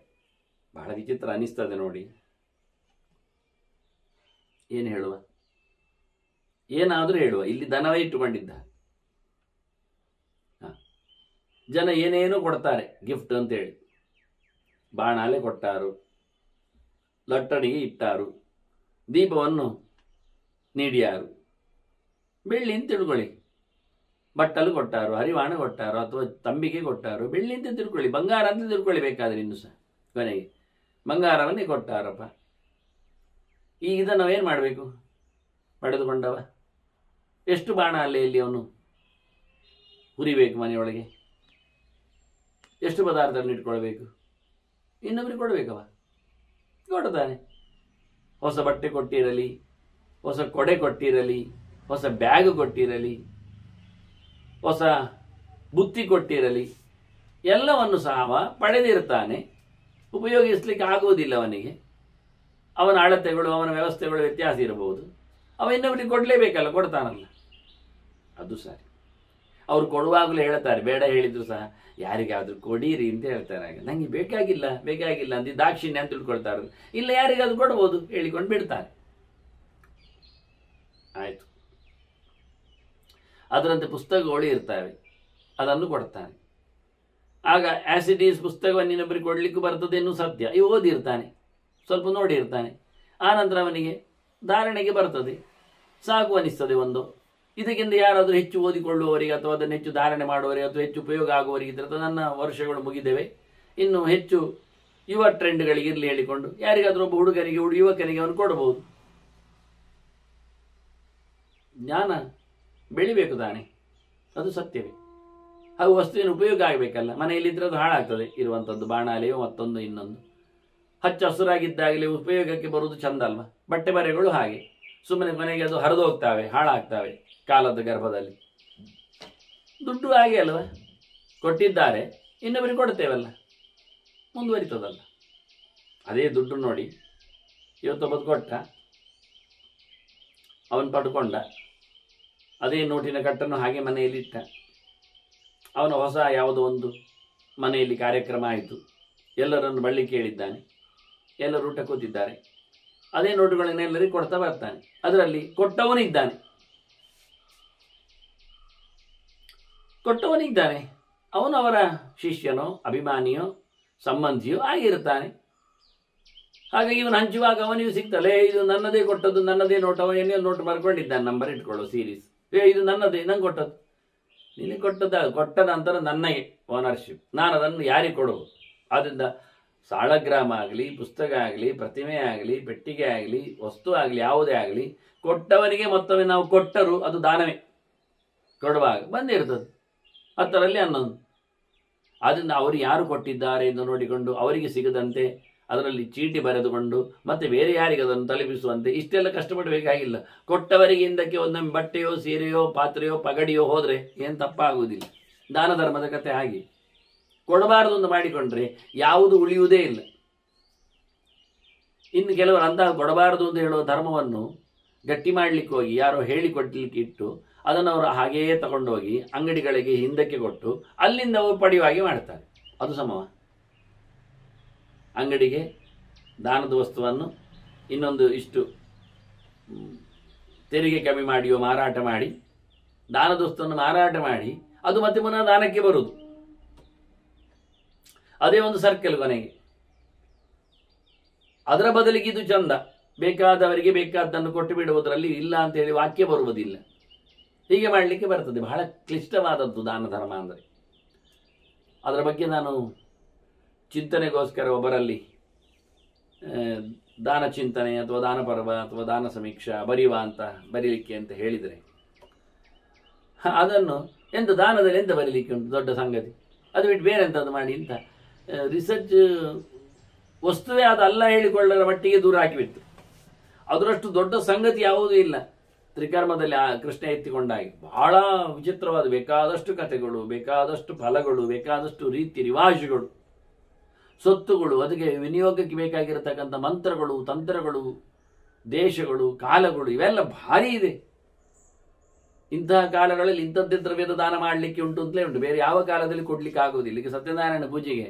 ಬಹಳ ವಿಚಿತ್ರ ಅನಿಸ್ತದೆ ನೋಡಿ. ಏನು ಹೇಳುವ, ಏನಾದರೂ ಹೇಳುವ, ಇಲ್ಲಿ ದನವೇ ಇಟ್ಟುಕೊಂಡಿದ್ದ. ಜನ ಏನೇನೋ ಕೊಡ್ತಾರೆ ಗಿಫ್ಟ್ ಅಂತೇಳಿ. ಬಾಣಾಲೆ ಕೊಟ್ಟಾರು, ಲಟ್ಟಣಿಗೆ ಇಟ್ಟಾರು, ದೀಪವನ್ನು ನೀಡಿಯಾರು, ಬೆಳ್ಳಿ ಅಂತ ತಿಳ್ಕೊಳ್ಳಿ, ಬಟ್ಟಲು ಕೊಟ್ಟಾರು, ಹರಿವಾಣ ಕೊಟ್ಟಾರು, ಅಥವಾ ತಂಬಿಗೆ ಕೊಟ್ಟಾರು, ಬೆಳ್ಳಿ ಅಂತ ತಿಳ್ಕೊಳ್ಳಿ, ಬಂಗಾರ ಅಂತ ತಿಳ್ಕೊಳ್ಳಿ ಬೇಕಾದ್ರೆ ಇನ್ನು ಸಹ ಕೊನೆಗೆ ಬಂಗಾರವನ್ನೇ ಕೊಟ್ಟಾರಪ್ಪ. ಈಗ ಇದನ್ನು ನಾವೇನು ಮಾಡಬೇಕು? ಪಡೆದುಕೊಂಡವ ಎಷ್ಟು ಬಾಣ ಅಲ್ಲೆಯಲ್ಲಿ ಅವನು ಹುರಿಬೇಕು, ಮನೆಯೊಳಗೆ ಎಷ್ಟು ಪದಾರ್ಥವನ್ನು ಇಟ್ಕೊಳ್ಬೇಕು, ಇನ್ನೊಬ್ಬರಿಗೆ ಕೊಡಬೇಕವ, ಕೊಡ್ತಾನೆ. ಹೊಸ ಬಟ್ಟೆ ಕೊಟ್ಟಿರಲಿ, ಹೊಸ ಕೊಡೆ ಕೊಟ್ಟಿರಲಿ, ಹೊಸ ಬ್ಯಾಗ್ ಕೊಟ್ಟಿರಲಿ, ಹೊಸ ಬುತ್ತಿ ಕೊಟ್ಟಿರಲಿ, ಎಲ್ಲವನ್ನು ಸಹ ಅವ ಪಡೆದಿರ್ತಾನೆ. ಉಪಯೋಗಿಸ್ಲಿಕ್ಕೆ ಆಗುವುದಿಲ್ಲ ಅವನಿಗೆ. ಅವನ ಅಳತೆಗಳು, ಅವನ ವ್ಯವಸ್ಥೆಗಳು ವ್ಯತ್ಯಾಸ ಇರಬಹುದು. ಅವ ಇನ್ನೊಬ್ಬರಿಗೆ ಕೊಡಲೇಬೇಕಲ್ಲ, ಕೊಡ್ತಾನಲ್ಲ, ಅದು ಸರಿ. ಅವ್ರು ಕೊಡುವಾಗಲೂ ಹೇಳ್ತಾರೆ, ಬೇಡ ಹೇಳಿದ್ರು ಸಹ ಯಾರಿಗಾದ್ರೂ ಕೊಡೀರಿ ಅಂತ ಹೇಳ್ತಾರೆ. ಆಗ ನಂಗೆ ಬೇಕಾಗಿಲ್ಲ ಅಂತ ದಾಕ್ಷಿಣ್ಯ ಅಂತ ತಿಳ್ಕೊಳ್ತಾರೆ. ಇಲ್ಲ, ಯಾರಿಗಾದ್ರೂ ಕೊಡ್ಬೋದು ಹೇಳಿಕೊಂಡು ಬಿಡ್ತಾರೆ. ಆಯ್ತು. ಅದರಂತೆ ಪುಸ್ತಕಗಳು ಇರ್ತವೆ, ಅದನ್ನು ಕೊಡ್ತಾನೆ. ಆಗ ಆಸಿಡೀಸ್ ಪುಸ್ತಕವನ್ನು ಇನ್ನೊಬ್ಬರಿಗೆ ಕೊಡ್ಲಿಕ್ಕೂ ಬರ್ತದೆ ಎನ್ನುವ ಸತ್ಯ. ಓದಿರ್ತಾನೆ, ಸ್ವಲ್ಪ ನೋಡಿರ್ತಾನೆ. ಆನಂತರ ಅವನಿಗೆ ಧಾರಣೆಗೆ ಬರ್ತದೆ, ಸಾಕು ಅನಿಸ್ತದೆ. ಒಂದು ಇದಕ್ಕಿಂತ ಯಾರಾದರೂ ಹೆಚ್ಚು ಓದಿಕೊಳ್ಳುವವರಿಗೆ ಅಥವಾ ಅದನ್ನು ಹೆಚ್ಚು ಧಾರಣೆ ಮಾಡುವವರಿಗೆ ಅಥವಾ ಹೆಚ್ಚು ಉಪಯೋಗ ಆಗುವವರಿಗೆ ಇದ್ರೆ ನನ್ನ ವರ್ಷಗಳು ಮುಗಿದೇವೆ, ಇನ್ನು ಹೆಚ್ಚು ಯುವ ಟ್ರೆಂಡ್ಗಳಿಗೆ ಇರಲಿ ಹೇಳಿಕೊಂಡು ಯಾರಿಗಾದ್ರೂ ಒಬ್ಬ ಹುಡುಗನಿಗೆ ಯುವಕನಿಗೆ ಅವನು ಕೊಡಬಹುದು. ಜ್ಞಾನ ಬೆಳಿಬೇಕು ತಾನೆ, ಅದು ಸತ್ಯವೇ. ಹಾಗೂ ವಸ್ತುವಿನ ಉಪಯೋಗ ಆಗಬೇಕಲ್ಲ. ಮನೆಯಲ್ಲಿದ್ದರೆ ಅದು ಹಾಳಾಗ್ತದೆ ಇರುವಂಥದ್ದು, ಬಾಣಾಲೆಯೋ ಮತ್ತೊಂದು ಇನ್ನೊಂದು. ಹಚ್ಚ ಹಸುರಾಗಿದ್ದಾಗಲೇ ಉಪಯೋಗಕ್ಕೆ ಬರುವುದು ಚಂದ ಅಲ್ವಾ? ಬಟ್ಟೆ ಬರೆಗಳು ಹಾಗೆ, ಸುಮ್ಮನೆ ಮನೆಗೆ ಅದು ಹರಿದು ಹೋಗ್ತಾವೆ, ಹಾಳಾಗ್ತಾವೆ ಕಾಲದ ಗರ್ಭದಲ್ಲಿ. ದುಡ್ಡು ಹಾಗೆ ಅಲ್ವ, ಕೊಟ್ಟಿದ್ದಾರೆ ಇನ್ನೊಬ್ಬರಿಗೆ ಕೊಡ್ತೇವಲ್ಲ, ಮುಂದುವರಿತದಲ್ಲ. ಅದೇ ದುಡ್ಡು ನೋಡಿ, ಇವತ್ತೊಬ್ಬತ್ತು ಕೊಟ್ಟ, ಅವನು ಪಡ್ಕೊಂಡ, ಅದೇ ನೋಟಿನ ಕಟ್ಟನ್ನು ಹಾಗೆ ಮನೆಯಲ್ಲಿ ಇಟ್ಟ. ಅವನ ಹೊಸ ಯಾವುದೋ ಒಂದು ಮನೆಯಲ್ಲಿ ಕಾರ್ಯಕ್ರಮ ಆಯಿತು, ಎಲ್ಲರನ್ನು ಬಳ್ಳಿ ಕೇಳಿದ್ದಾನೆ, ಎಲ್ಲರೂ ಊಟ ಕೂತಿದ್ದಾರೆ. ಅದೇ ನೋಟುಗಳನ್ನೆಲ್ಲರಿಗೂ ಕೊಡ್ತಾ ಬರ್ತಾನೆ. ಅದರಲ್ಲಿ ಕೊಟ್ಟವನಿದ್ದಾನೆ, ಅವನು ಅವರ ಶಿಷ್ಯನೋ ಅಭಿಮಾನಿಯೋ ಸಂಬಂಧಿಯೋ ಆಗಿರ್ತಾನೆ. ಹಾಗಾಗಿ ಇವನು ಹಂಚುವಾಗ ಅವನಿಗೂ ಸಿಗ್ತಲೇ, ಇದು ನನ್ನದೇ ಕೊಟ್ಟದ್ದು, ನನ್ನದೇ ನೋಟವ, ಏನೇ ನೋಟು ಬರ್ಕೊಂಡಿದ್ದಾನೆ, ನಂಬರ್ ಇಟ್ಕೊಳ್ಳೋ ಸೀರೀಸ್, ಇದು ನನ್ನದೇ, ನಂಗೆ ಕೊಟ್ಟದ್ದು. ನಿನಗೆ ಕೊಟ್ಟ ನಂತರ ನನಗೆ ಓನರ್ಶಿಪ್, ನಾನು ಅದನ್ನು ಯಾರಿಗೆ ಕೊಡುವುದು? ಆದ್ದರಿಂದ ಸಾಳಗ್ರಾಮ ಆಗಲಿ, ಪುಸ್ತಕ ಆಗಲಿ, ಪ್ರತಿಮೆ ಆಗಲಿ, ಪೆಟ್ಟಿಗೆ ಆಗಲಿ, ವಸ್ತು ಆಗಲಿ, ಯಾವುದೇ ಆಗಲಿ, ಕೊಟ್ಟವನಿಗೆ ಮತ್ತೊಮ್ಮೆ ನಾವು ಕೊಟ್ಟರು ಅದು ದಾನವೇ. ಕೊಡುವಾಗ ಬಂದಿರ್ತದೆ 10ರಲ್ಲಿ 11. ಆದ್ದರಿಂದ ಅವರು ಯಾರು ಕೊಟ್ಟಿದ್ದಾರೆ ಎಂದು ನೋಡಿಕೊಂಡು ಅವರಿಗೆ ಸಿಗದಂತೆ ಅದರಲ್ಲಿ ಚೀಟಿ ಬರೆದುಕೊಂಡು ಮತ್ತೆ ಬೇರೆ ಯಾರಿಗೆ ಅದನ್ನು ತಲುಪಿಸುವಂತೆ ಇಷ್ಟೆಲ್ಲ ಕಷ್ಟಪಡಬೇಕಾಗಿಲ್ಲ. ಕೊಟ್ಟವರಿಗೆ ಹಿಂದಕ್ಕೆ ಒಂದೊಮ್ಮೆ ಬಟ್ಟೆಯೋ ಸೀರೆಯೋ ಪಾತ್ರೆಯೋ ಪಗಡಿಯೋ ಹೋದರೆ ಏನು ತಪ್ಪಾಗುವುದಿಲ್ಲ. ದಾನ ಧರ್ಮದ ಕತೆ ಹಾಗೆ. ಕೊಡಬಾರದು ಅಂತ ಮಾಡಿಕೊಂಡ್ರೆ ಯಾವುದು ಉಳಿಯುವುದೇ ಇಲ್ಲ. ಇನ್ನು ಕೆಲವರು ಅಂತಹ ಕೊಡಬಾರದು ಅಂತ ಹೇಳುವ ಧರ್ಮವನ್ನು ಗಟ್ಟಿ ಮಾಡಲಿಕ್ಕೆ ಹೋಗಿ ಯಾರೋ ಹೇಳಿಕೊಡ್ಲಿಕ್ಕೆ ಇಟ್ಟು ಅದನ್ನು ಅವರು ಹಾಗೆಯೇ ತಗೊಂಡೋಗಿ ಅಂಗಡಿಗಳಿಗೆ ಹಿಂದಕ್ಕೆ ಕೊಟ್ಟು ಅಲ್ಲಿಂದ ಅವರು ಪಡೆಯುವ ಹಾಗೆ ಮಾಡ್ತಾರೆ. ಅದು ಸಮವ? ಅಂಗಡಿಗೆ ದಾನದ ವಸ್ತುವನ್ನು ಇನ್ನೊಂದು ಇಷ್ಟು ತೆರಿಗೆ ಕಮ್ಮಿ ಮಾಡಿಯೋ ಮಾರಾಟ ಮಾಡಿ, ದಾನದ ವಸ್ತುವನ್ನು ಮಾರಾಟ ಮಾಡಿ ಅದು ಮತ್ತೆ ಪುನಃ ದಾನಕ್ಕೆ ಬರುವುದು. ಅದೇ ಒಂದು ಸರ್ಕಲ್ ಕೊನೆಗೆ. ಅದರ ಬದಲಿಗೆ ಇದು ಚಂದ, ಬೇಕಾದವರಿಗೆ ಬೇಕಾದ್ದನ್ನು ಕೊಟ್ಟು ಬಿಡುವುದರಲ್ಲಿ ಇಲ್ಲ ಅಂತ ಹೇಳಿ ವಾಕ್ಯ ಬರುವುದಿಲ್ಲ. ಹೀಗೆ ಮಾಡಲಿಕ್ಕೆ ಬರ್ತದೆ. ಬಹಳ ಕ್ಲಿಷ್ಟವಾದದ್ದು ದಾನ ಧರ್ಮ ಅಂದರೆ. ಅದರ ಬಗ್ಗೆ ನಾನು ಚಿಂತನೆಗೋಸ್ಕರ ಒಬ್ಬರಲ್ಲಿ ದಾನ ಚಿಂತನೆ ಅಥವಾ ದಾನ ಪರ್ವ ಅಥವಾ ದಾನ ಸಮೀಕ್ಷಾ ಬರೀಲಿಕ್ಕೆ ಅಂತ ಹೇಳಿದರೆ ಅದನ್ನು ಎಂತ ದಾನದಲ್ಲಿ ಎಂತ ಬರೀಲಿಕ್ಕೆ ಉಂಟು ದೊಡ್ಡ ಸಂಗತಿ, ಅದು ಬಿಟ್ಟು ಬೇರೆ ಎಂಥದ್ದು ಮಾಡಿ ಅಂತ ರಿಸರ್ಚ್ ವಸ್ತುವೇ ಅದಲ್ಲ ಹೇಳಿಕೊಳ್ಳರ ಮಟ್ಟಿಗೆ ದೂರ ಹಾಕಿಬಿಟ್ಟು ಅದರಷ್ಟು ದೊಡ್ಡ ಸಂಗತಿ ಯಾವುದೂ ಇಲ್ಲ. ತ್ರಿಕರ್ಮದಲ್ಲಿ ಆ ಕೃಷ್ಣ ಎತ್ತಿಕೊಂಡಾಗಿ ಬಹಳ ವಿಚಿತ್ರವಾದ ಬೇಕಾದಷ್ಟು ಕಥೆಗಳು, ಬೇಕಾದಷ್ಟು ಫಲಗಳು, ಬೇಕಾದಷ್ಟು ರೀತಿ ರಿವಾಜುಗಳು, ಸೊತ್ತುಗಳು, ಅದಕ್ಕೆ ವಿನಿಯೋಗಕ್ಕೆ ಬೇಕಾಗಿರತಕ್ಕಂಥ ಮಂತ್ರಗಳು, ತಂತ್ರಗಳು, ದೇಶಗಳು, ಕಾಲಗಳು ಇವೆಲ್ಲ ಭಾರಿ ಇದೆ. ಇಂತಹ ಕಾಲಗಳಲ್ಲಿ ಇಂಥದ್ದೇ ದ್ರವ್ಯದ ದಾನ ಮಾಡಲಿಕ್ಕೆ ಉಂಟು ಅಂತಲೇ ಉಂಟು. ಬೇರೆ ಯಾವ ಕಾಲದಲ್ಲಿ ಕೊಡ್ಲಿಕ್ಕೆ ಆಗುವುದಿಲ್ಲ. ಈಗ ಸತ್ಯನಾರಾಯಣ ಪೂಜೆಗೆ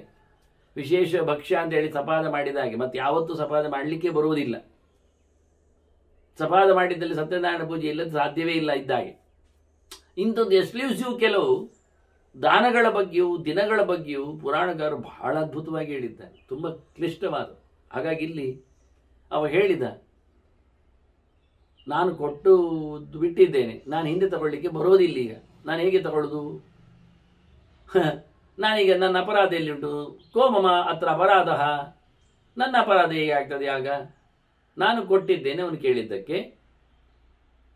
ವಿಶೇಷ ಭಕ್ಷ್ಯ ಅಂತ ಹೇಳಿ ಸಪಾದ ಮಾಡಿದ ಹಾಗೆ ಮತ್ತೆ ಯಾವತ್ತೂ ಸಪಾದ ಮಾಡಲಿಕ್ಕೆ ಬರುವುದಿಲ್ಲ. ಸಪಾದ ಮಾಡಿದ್ದಲ್ಲಿ ಸತ್ಯನಾರಾಯಣ ಪೂಜೆ ಇಲ್ಲದ ಸಾಧ್ಯವೇ ಇಲ್ಲ ಇದ್ದಾಗೆ. ಇಂಥದ್ದು ಎಕ್ಸ್ಕ್ಲೂಸಿವ್ ಕೆಲವು ದಾನಗಳ ಬಗ್ಗೆಯೂ ದಿನಗಳ ಬಗ್ಗೆಯೂ ಪುರಾಣಗಾರರು ಬಹಳ ಅದ್ಭುತವಾಗಿ ಹೇಳಿದ್ದಾರೆ, ತುಂಬ ಕ್ಲಿಷ್ಟವಾದ. ಹಾಗಾಗಿ ಇಲ್ಲಿ ಅವ ಹೇಳಿದ, ನಾನು ಕೊಟ್ಟು ಬಿಟ್ಟಿದ್ದೇನೆ, ನಾನು ಹಿಂದೆ ತಗೊಳ್ಳಿಕ್ಕೆ ಬರೋದಿಲ್ಲ. ಈಗ ನಾನು ಹೇಗೆ ತಗೊಳ್ಳೋದು? ನಾನೀಗ ನನ್ನ ಅಪರಾಧ ಎಲ್ಲಿ ಉಂಟು? ಕೋಮಮ ಅತ್ರ ಅಪರಾಧ, ನನ್ನ ಅಪರಾಧ ಹೇಗೆ ಆಗ್ತದೆ? ಆಗ ನಾನು ಕೊಟ್ಟಿದ್ದೇನೆ ಅವನು ಕೇಳಿದ್ದಕ್ಕೆ,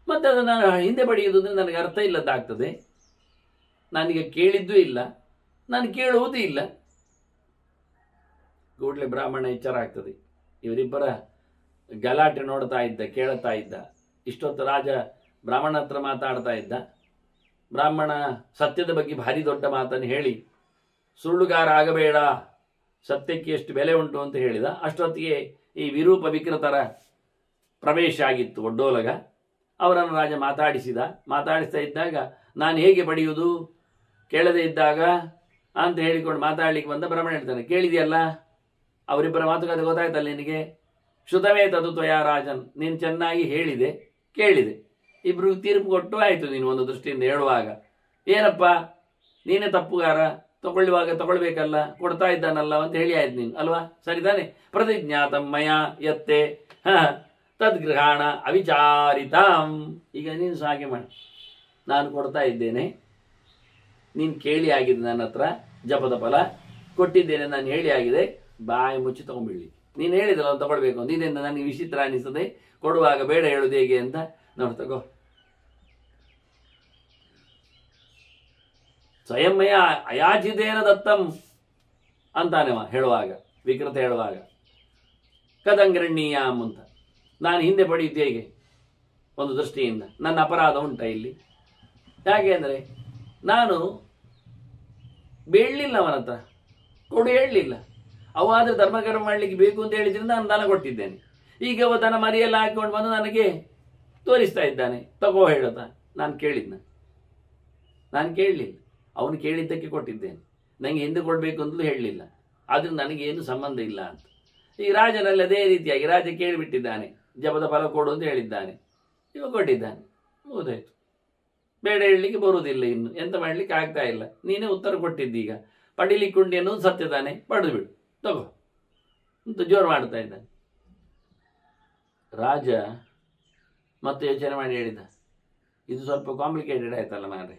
ಮತ್ತೆ ಅದನ್ನು ನಾನು ಹಿಂದೆ ಪಡೆಯುವುದು ಅಂದರೆ ನನಗೆ ಅರ್ಥ ಇಲ್ಲದ್ದಾಗ್ತದೆ. ನಾನೀಗ ಕೇಳಿದ್ದೂ ಇಲ್ಲ, ನಾನು ಕೇಳುವುದೂ ಇಲ್ಲ. ಕೂಡಲೇ ಬ್ರಾಹ್ಮಣ ಎಚ್ಚರ ಆಗ್ತದೆ. ಇವರಿಬ್ಬರ ಗಲಾಟೆ ನೋಡ್ತಾ ಇದ್ದ, ಕೇಳ್ತಾ ಇದ್ದ. ಇಷ್ಟೊತ್ತು ರಾಜ ಬ್ರಾಹ್ಮಣ ಹತ್ರ ಮಾತಾಡ್ತಾ ಇದ್ದ. ಬ್ರಾಹ್ಮಣ ಸತ್ಯದ ಬಗ್ಗೆ ಭಾರಿ ದೊಡ್ಡ ಮಾತನ್ನು ಹೇಳಿ, ಸುಳ್ಳುಗಾರ ಆಗಬೇಡ, ಸತ್ಯಕ್ಕೆ ಎಷ್ಟು ಬೆಲೆ ಉಂಟು ಅಂತ ಹೇಳಿದ. ಅಷ್ಟೊತ್ತಿಗೆ ಈ ವಿರೂಪ ವಿಕೃತರ ಪ್ರವೇಶ ಆಗಿತ್ತು ಒಡ್ಡೋಲಗ. ಅವರನ್ನು ರಾಜ ಮಾತಾಡಿಸ್ತಾ ಇದ್ದಾಗ, ನಾನು ಹೇಗೆ ಪಡೆಯುವುದು ಕೇಳದೇ ಇದ್ದಾಗ ಅಂತ ಹೇಳಿಕೊಂಡು ಮಾತಾಡ್ಲಿಕ್ಕೆ ಬಂದ ಬ್ರಾಹ್ಮಣ ಹೇಳ್ತಾನೆ, ಕೇಳಿದೆಯಲ್ಲ ಅವರಿಬ್ಬರ ಮಾತುಕತೆ ಗೊತ್ತಾಯ್ತಲ್ಲ ನಿನಗೆ? ಶ್ರುತವೇ ತದು ತ್ವಯಾ ರಾಜನ್, ನೀನು ಚೆನ್ನಾಗಿ ಹೇಳಿದೆ, ಕೇಳಿದೆ, ಇಬ್ರು ತೀರ್ಪು ಕೊಟ್ಟು ಆಯಿತು. ನೀನು ಒಂದು ದೃಷ್ಟಿಯಿಂದ ಹೇಳುವಾಗ ಏನಪ್ಪ ನೀನೇ ತಪ್ಪುಗಾರ, ತಗೊಳ್ಳುವಾಗ ತಗೊಳ್ಬೇಕಲ್ಲ, ಕೊಡ್ತಾ ಇದ್ದಾನಲ್ಲ ಅಂತ ಹೇಳಿ ಆಯ್ತು ನೀನು ಅಲ್ವಾ? ಸರಿತಾನೆ? ಪ್ರತಿಜ್ಞಾತಮ್ಮಯ ಯತ್ತೆ ತದ್ಗೃಹಾಣ ಅವಿಚಾರಿತಾಂ. ಈಗ ನೀನು ಸಹ ಹಾಗೆ ಮಾಡಿ, ನಾನು ಕೊಡ್ತಾ ಇದ್ದೇನೆ, ನೀನು ಕೇಳಿ ಆಗಿದೆ, ನನ್ನ ಹತ್ರ ಜಪದ ಫಲ ಕೊಟ್ಟಿದ್ದೇನೆ, ನಾನು ಹೇಳಿ ಆಗಿದೆ, ಬಾಯಿ ಮುಚ್ಚಿ ತಗೊಂಡ್ಬಿಡ್ಲಿ. ನೀನು ಹೇಳಿದಲ್ಲ ಅವ್ನು ತಗೊಳ್ಬೇಕು ಅಂತ. ಇದರಿಂದ ನನಗೆ ವಿಚಿತ್ರ ಅನಿಸ್ತದೆ, ಕೊಡುವಾಗ ಬೇಡ ಹೇಳುದು ಹೇಗೆ ಅಂತ. ನೋಡಿ ತಗೋ, ಸ್ವಯಂಮಯ ಅಯಾಚಿತೇನ ದತ್ತಂ ಅಂತಾನೆವ ಹೇಳುವಾಗ, ವಿಕೃತ ಹೇಳುವಾಗ ಕದಂಗರಣ್ಯಂ ಅಂತ. ನಾನು ಹಿಂದೆ ಪಡೆಯುತ್ತೆ ಹೇಗೆ? ಒಂದು ದೃಷ್ಟಿಯಿಂದ ನನ್ನ ಅಪರಾಧ ಉಂಟ ಇಲ್ಲಿ. ಯಾಕೆ ಅಂದರೆ ನಾನು ಬೇಡಲಿಲ್ಲ, ಅವನ ಹತ್ರ ಕೊಡು ಹೇಳಲಿಲ್ಲ. ಅವಾದರೆ ಧರ್ಮಕರ್ಮ ಮಾಡಲಿಕ್ಕೆ ಬೇಕು ಅಂತ ಹೇಳಿದ್ರಿಂದ ನಾನು ದಾನ ಕೊಟ್ಟಿದ್ದೇನೆ. ಈಗ ಅವ ತನ್ನ ಮರಿಯೆಲ್ಲ ಹಾಕೊಂಡು ಬಂದು ನನಗೆ ತೋರಿಸ್ತಾ ಇದ್ದಾನೆ, ತಗೋ ಹೇಳುತ್ತಾ. ನಾನು ಕೇಳಿದ್ನ? ನಾನು ಕೇಳಲಿಲ್ಲ. ಅವನು ಕೇಳಿದ್ದಕ್ಕೆ ಕೊಟ್ಟಿದ್ದೇನೆ, ನನಗೆ ಹಿಂದೆ ಕೊಡಬೇಕು ಅಂತಲೂ ಹೇಳಲಿಲ್ಲ. ಆದರೂ ನನಗೇನು ಸಂಬಂಧ ಇಲ್ಲ ಅಂತ. ಈ ರಾಜನಲ್ಲಿ ಅದೇ ರೀತಿಯಾಗಿ ರಾಜ ಕೇಳಿಬಿಟ್ಟಿದ್ದಾನೆ, ಜಪದ ಫಲ ಕೊಡು ಅಂತ ಹೇಳಿದ್ದಾನೆ, ಇವ ಕೊಟ್ಟಿದ್ದಾನೆ, ಮುಗಿದಾಯ್ತು. ಬೇಡ ಹೇಳಲಿಕ್ಕೆ ಬರುವುದಿಲ್ಲ, ಇನ್ನು ಎಂತ ಮಾಡಲಿಕ್ಕೆ ಆಗ್ತಾ ಇಲ್ಲ. ನೀನೇ ಉತ್ತರ ಕೊಟ್ಟಿದ್ದೀಗ, ಪಡಿಲಿಕ್ಕುಂಡಿ ಅನ್ನೋದು ಸತ್ಯ ತಾನೆ, ಪಡೆದು ಬಿಡು, ತಗೋ ಅಂತ ಜೋರು ಮಾಡ್ತಾ ಇದ್ದಾನೆ. ರಾಜ ಮತ್ತೆ ಯೋಚನೆ ಮಾಡಿ ಹೇಳಿದ, ಇದು ಸ್ವಲ್ಪ ಕಾಂಪ್ಲಿಕೇಟೆಡ್ ಆಯ್ತಲ್ಲ ಮಾರ್ರೆ.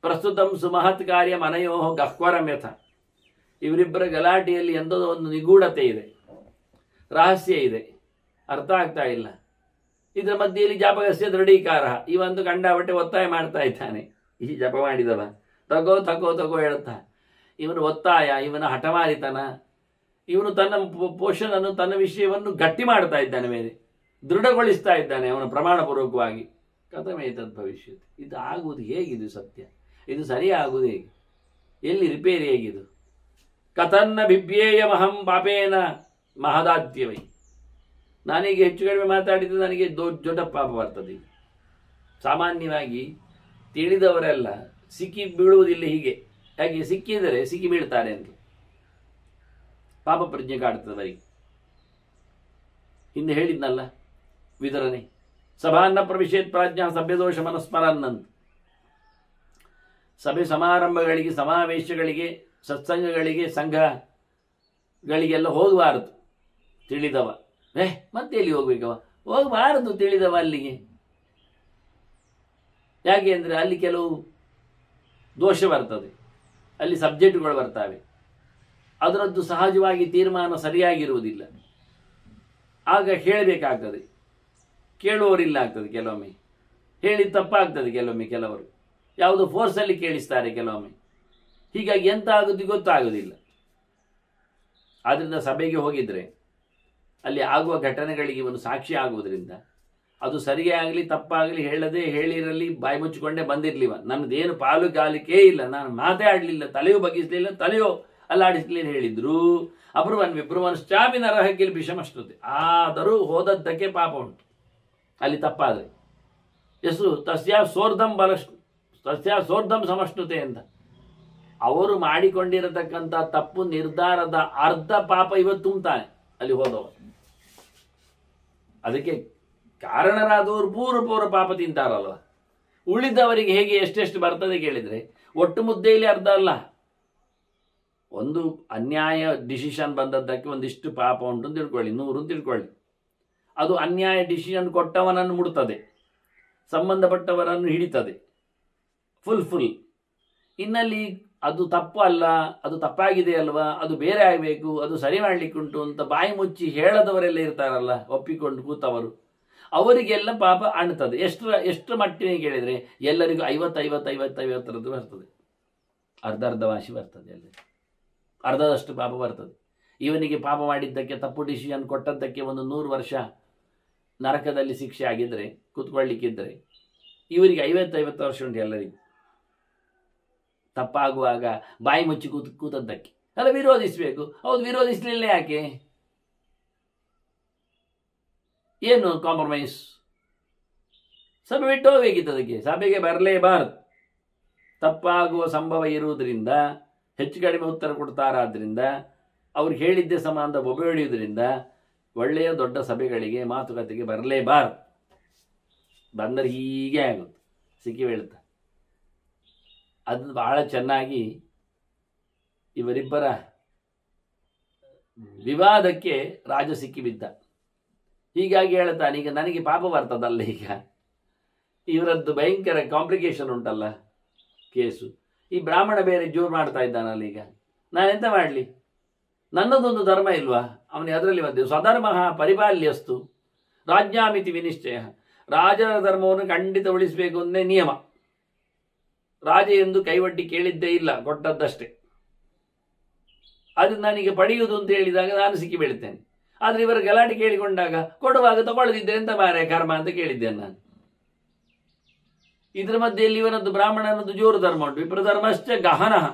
ಪ್ರಸ್ತುತಂ ಸುಮಹತ್ ಕಾರ್ಯ ಮನಯೋ ಗಹ್ವರಂ ಯಥ. ಇವರಿಬ್ಬರ ಗಲಾಟೆಯಲ್ಲಿ ಎಂದೋ ಒಂದು ನಿಗೂಢತೆ ಇದೆ, ರಹಸ್ಯ ಇದೆ, ಅರ್ಥ ಆಗ್ತಾ ಇಲ್ಲ. ಇದರ ಮಧ್ಯೆಯಲ್ಲಿ ಜಾಪಗಸ್ಯ ದೃಢೀಕಾರ. ಇವಂದು ಗಂಡಾಬಟ್ಟೆ ಒತ್ತಾಯ ಮಾಡ್ತಾ ಇದ್ದಾನೆ, ಈ ಜಪ ಮಾಡಿದವ, ತಗೋ ತಗೋ ತಗೋ ಹೇಳ್ತಾ. ಇವನು ಒತ್ತಾಯ, ಇವನ ಹಠಮಾರಿತನ, ಇವನು ತನ್ನ ಪೋಷಣನ್ನು, ತನ್ನ ವಿಷಯವನ್ನು ಗಟ್ಟಿ ಮಾಡ್ತಾ ಇದ್ದಾನೆ, ಮೇಲೆ ದೃಢಗೊಳಿಸ್ತಾ ಇದ್ದಾನೆ ಅವನ ಪ್ರಮಾಣಪೂರ್ವಕವಾಗಿ. ಕಥಮೇ ತದ್ ಭವಿಷ್ಯತ್. ಇದು ಆಗುವುದು ಹೇಗಿದು? ಸತ್ಯ ಇದು ಸರಿ ಆಗುವುದು ಹೇಗೆ? ಎಲ್ಲಿ ರಿಪೇರಿ ಹೇಗಿದು? ಕಥನ್ನ ಬಿಭ್ಯೇಯ ಮಹಂ ಪಾಪೇನ ಮಹದಾದ್ಯವೈ. ನಾನೀಗ ಹೆಚ್ಚು ಕಡಿಮೆ ಮಾತಾಡಿದ್ದು ನನಗೆ ದೊಡ್ಡ ಪಾಪ ಬರ್ತದೆ. ಸಾಮಾನ್ಯವಾಗಿ ತಿಳಿದವರೆಲ್ಲ ಸಿಕ್ಕಿ ಬೀಳುವುದಿಲ್ಲ ಹೀಗೆ. ಯಾಕೆ? ಸಿಕ್ಕಿದರೆ ಸಿಕ್ಕಿ ಬೀಳ್ತಾರೆ ಅಂತ ಪಾಪ ಪ್ರಜ್ಞೆ ಕಾಡ್ತದೆ ಅವರಿಗೆ. ಹಿಂದೆ ಹೇಳಿದ್ನಲ್ಲ ವಿದರನೆ, ಸಭಾನ್ನ ಪ್ರವಿಶೇತ್ ಪ್ರಾಜ್ಞಾ ಸಭ್ಯದೋಷ ಮನಸ್ಮರನ್ನಂತ. ಸಭೆ ಸಮಾರಂಭಗಳಿಗೆ, ಸಮಾವೇಶಗಳಿಗೆ, ಸತ್ಸಂಗಗಳಿಗೆ, ಸಂಘಗಳಿಗೆಲ್ಲ ಹೋಗಬಾರದು ತಿಳಿದವ. ಮತ್ತೆ ಎಲ್ಲಿ ಹೋಗ್ಬೇಕವ? ಹೋಗಬಾರದು ತಿಳಿದವ ಅಲ್ಲಿಗೆ. ಯಾಕೆ ಅಂದರೆ ಅಲ್ಲಿ ಕೆಲವು ದೋಷ ಬರ್ತದೆ, ಅಲ್ಲಿ ಸಬ್ಜೆಕ್ಟ್ಗಳು ಬರ್ತವೆ, ಅದರದ್ದು ಸಹಜವಾಗಿ ತೀರ್ಮಾನ ಸರಿಯಾಗಿರುವುದಿಲ್ಲ. ಆಗ ಹೇಳಬೇಕಾಗ್ತದೆ, ಕೇಳುವವರಿಲ್ಲ ಆಗ್ತದೆ ಕೆಲವೊಮ್ಮೆ, ಹೇಳಿ ತಪ್ಪಾಗ್ತದೆ ಕೆಲವೊಮ್ಮೆ. ಕೆಲವರು ಯಾವುದೋ ಫೋರ್ಸಲ್ಲಿ ಕೇಳಿಸ್ತಾರೆ ಕೆಲವೊಮ್ಮೆ. ಹೀಗಾಗಿ ಎಂತ ಆಗೋದು ಗೊತ್ತಾಗೋದಿಲ್ಲ. ಆದ್ದರಿಂದ ಸಭೆಗೆ ಹೋಗಿದ್ರೆ ಅಲ್ಲಿ ಆಗುವ ಘಟನೆಗಳಿಗೆ ಇವನು ಸಾಕ್ಷಿ ಆಗುವುದರಿಂದ ಅದು ಸರಿಯೇ ಆಗಲಿ ತಪ್ಪಾಗಲಿ ಹೇಳದೆ ಹೇಳಿರಲಿ, ಬಾಯಿ ಮುಚ್ಚಿಕೊಂಡೇ ಬಂದಿರಲಿವ, ನನ್ನದೇನು ಪಾಲುಗಾಲಿಕೆ ಇಲ್ಲ, ನಾನು ಮಾತೇ ಆಡಲಿಲ್ಲ, ತಲೆಯೂ ಬಗ್ಗಿಸಲಿಲ್ಲ, ತಲೆಯೋ ಅಲ್ಲಾಡಿಸ್ಲಿಕ್ಕೆ ಹೇಳಿದ್ರು. ಅಬ್ರುವನ್ ವಿಬ್ರುವನ್ಶ್ಚಾಪಿ ನರಹ ಕಿಲ್ಬಿಷಮಶ್ನುತೆ. ಆದರೂ ಹೋದದ್ದಕ್ಕೆ ಪಾಪ ಉಂಟು ಅಲ್ಲಿ ತಪ್ಪಾದರೆ. ಯಸ್ಸು ತಸ್ಯಾ ಸೋರ್ಧಂ ಸಮಷ್ಣುತೆ ಅಂತ ಅವರು ಮಾಡಿಕೊಂಡಿರತಕ್ಕಂಥ ತಪ್ಪು ನಿರ್ಧಾರದ ಅರ್ಧ ಪಾಪ ಇವತ್ತು ತುಂಬ್ತಾನೆ ಅಲ್ಲಿ ಹೋದವ. ಅದಕ್ಕೆ ಕಾರಣರಾದವರು ಪೂರ್ವ ಪಾಪ ತಿಂತಾರಲ್ವ. ಉಳಿದವರಿಗೆ ಹೇಗೆ ಎಷ್ಟೆಷ್ಟು ಬರ್ತದೆ ಕೇಳಿದರೆ ಒಟ್ಟು ಮುದ್ದೆಯಲ್ಲಿ ಅರ್ಧ ಅಲ್ಲ. ಒಂದು ಅನ್ಯಾಯ ಡಿಸಿಷನ್ ಬಂದದ್ದಕ್ಕೆ ಒಂದಿಷ್ಟು ಪಾಪ ಉಂಟು ಅಂತ ತಿಳ್ಕೊಳ್ಳಿ, 100 ಅಂತ ತಿಳ್ಕೊಳ್ಳಿ. ಅದು ಅನ್ಯಾಯ ಡಿಸಿಷನ್ ಕೊಟ್ಟವನನ್ನು ಮುಡ್ತದೆ, ಸಂಬಂಧಪಟ್ಟವರನ್ನು ಹಿಡಿತದೆ ಫುಲ್. ಇನ್ನಲ್ಲಿ ಅದು ತಪ್ಪು ಅಲ್ಲ, ಅದು ತಪ್ಪಾಗಿದೆ ಅಲ್ವಾ, ಅದು ಬೇರೆ ಆಗಬೇಕು, ಅದು ಸರಿ ಮಾಡಲಿಕ್ಕುಂಟು ಅಂತ ಬಾಯಿ ಮುಚ್ಚಿ ಹೇಳದವರೆಲ್ಲ ಇರ್ತಾರಲ್ಲ, ಒಪ್ಪಿಕೊಂಡು ಕೂತವರು, ಅವರಿಗೆಲ್ಲ ಪಾಪ ಅಣ್ತದೆ. ಎಷ್ಟು ಮಟ್ಟಿಗೆ ಕೇಳಿದರೆ ಎಲ್ಲರಿಗೂ 50 ಬರ್ತದೆ. ಅರ್ಧ ವಾಸಿ ಬರ್ತದೆ, ಎಲ್ಲ ಅರ್ಧದಷ್ಟು ಪಾಪ ಬರ್ತದೆ. ಇವನಿಗೆ ಪಾಪ ಮಾಡಿದ್ದಕ್ಕೆ, ತಪ್ಪು ಡಿಸಿಷನ್ ಕೊಟ್ಟದ್ದಕ್ಕೆ 100 ವರ್ಷ ನರಕದಲ್ಲಿ ಶಿಕ್ಷೆ ಆಗಿದ್ದರೆ, ಕೂತ್ಕೊಳ್ಳಿಕ್ಕಿದ್ರೆ, ಇವರಿಗೆ 50 ವರ್ಷ ಉಂಟು ಎಲ್ಲರಿಗೂ. ತಪ್ಪಾಗುವಾಗ ಬಾಯಿ ಮುಚ್ಚಿ ಕೂತದ್ದಕ್ಕೆ ಅಲ್ಲ, ವಿರೋಧಿಸಬೇಕು. ಹೌದು, ವಿರೋಧಿಸಲಿಲ್ಲ ಯಾಕೆ? ಏನು ಕಾಂಪ್ರಮೈಸ್? ಸಭೆ ಬಿಟ್ಟು ಹೋಗಬೇಕಿತ್ತು. ಅದಕ್ಕೆ ಸಭೆಗೆ ಬರಲೇಬಾರದು. ತಪ್ಪಾಗುವ ಸಂಭವ ಇರುವುದರಿಂದ, ಹೆಚ್ಚು ಕಡಿಮೆ ಉತ್ತರ ಕೊಡ್ತಾರಾದ್ರಿಂದ, ಅವ್ರು ಹೇಳಿದ್ದೇ ಸಂಬಂಧ ಬೊಬ್ಬೆ ಹೊಡೆಯುವುದರಿಂದ ಒಳ್ಳೆಯ ದೊಡ್ಡ ಸಭೆಗಳಿಗೆ ಮಾತುಕತೆಗೆ ಬರಲೇಬಾರದು. ಬಂದರೆ ಹೀಗೆ ಆಗುತ್ತೆ, ಸಿಕ್ಕಿ ಬೀಳುತ್ತೆ. ಅದು ಬಹಳ ಚೆನ್ನಾಗಿ ಇವರಿಬ್ಬರ ವಿವಾದಕ್ಕೆ ರಾಜ ಸಿಕ್ಕಿಬಿದ್ದ. ಹೀಗಾಗಿ ಹೇಳ್ತಾನೆ, ಈಗ ನನಗೆ ಪಾಪ ಬರ್ತದಲ್ಲ, ಈಗ ಇವರದ್ದು ಭಯಂಕರ ಕಾಂಪ್ಲಿಕೇಶನ್ ಉಂಟಲ್ಲ ಕೇಸು. ಈ ಬ್ರಾಹ್ಮಣ ಬೇರೆ ಜೋರು ಮಾಡ್ತಾ ಇದ್ದಾನಲ್ಲ, ಈಗ ನಾನೆಂತ ಮಾಡಲಿ? ನನ್ನದೊಂದು ಧರ್ಮ ಇಲ್ವಾ ಅವನಿಗೆ? ಅದರಲ್ಲಿ ಬಂದೆ ಸ್ವಧರ್ಮ ಪರಿಪಾಲ್ಯಸ್ತು ರಾಜ್ಯಾಮಿತಿ ವಿನಿಶ್ಚಯ. ರಾಜನ ಧರ್ಮವನ್ನು ಖಂಡಿತ ಉಳಿಸಬೇಕು ಅಂದೇ ನಿಯಮ. ರಾಜ ಎಂದು ಕೈವಟ್ಟಿ ಕೇಳಿದ್ದೇ ಇಲ್ಲ, ಕೊಟ್ಟದ್ದಷ್ಟೇ. ಅದು ನನಗೆ ಪಡೆಯುವುದು ಅಂತ ಹೇಳಿದಾಗ ನಾನು ಸಿಕ್ಕಿ ಬೀಳ್ತೇನೆ. ಆದರೆ ಇವರ ಗಲಾಟೆ ಕೇಳಿಕೊಂಡಾಗ ಕೊಡುವಾಗ ತಗೊಳ್ಳದಿದ್ದೆ ಎಂತ ಮಾರೆ ಕರ್ಮ ಅಂತ ಕೇಳಿದ್ದೇನೆ ನಾನು. ಇದರ ಮಧ್ಯೆಯಲ್ಲಿ ಇವನದ್ದು ಬ್ರಾಹ್ಮಣನದ್ದು ಜೋರು ಧರ್ಮ ಉಂಟು, ವಿಪ್ರಧರ್ಮಶ್ಚ ಗಹನಃ.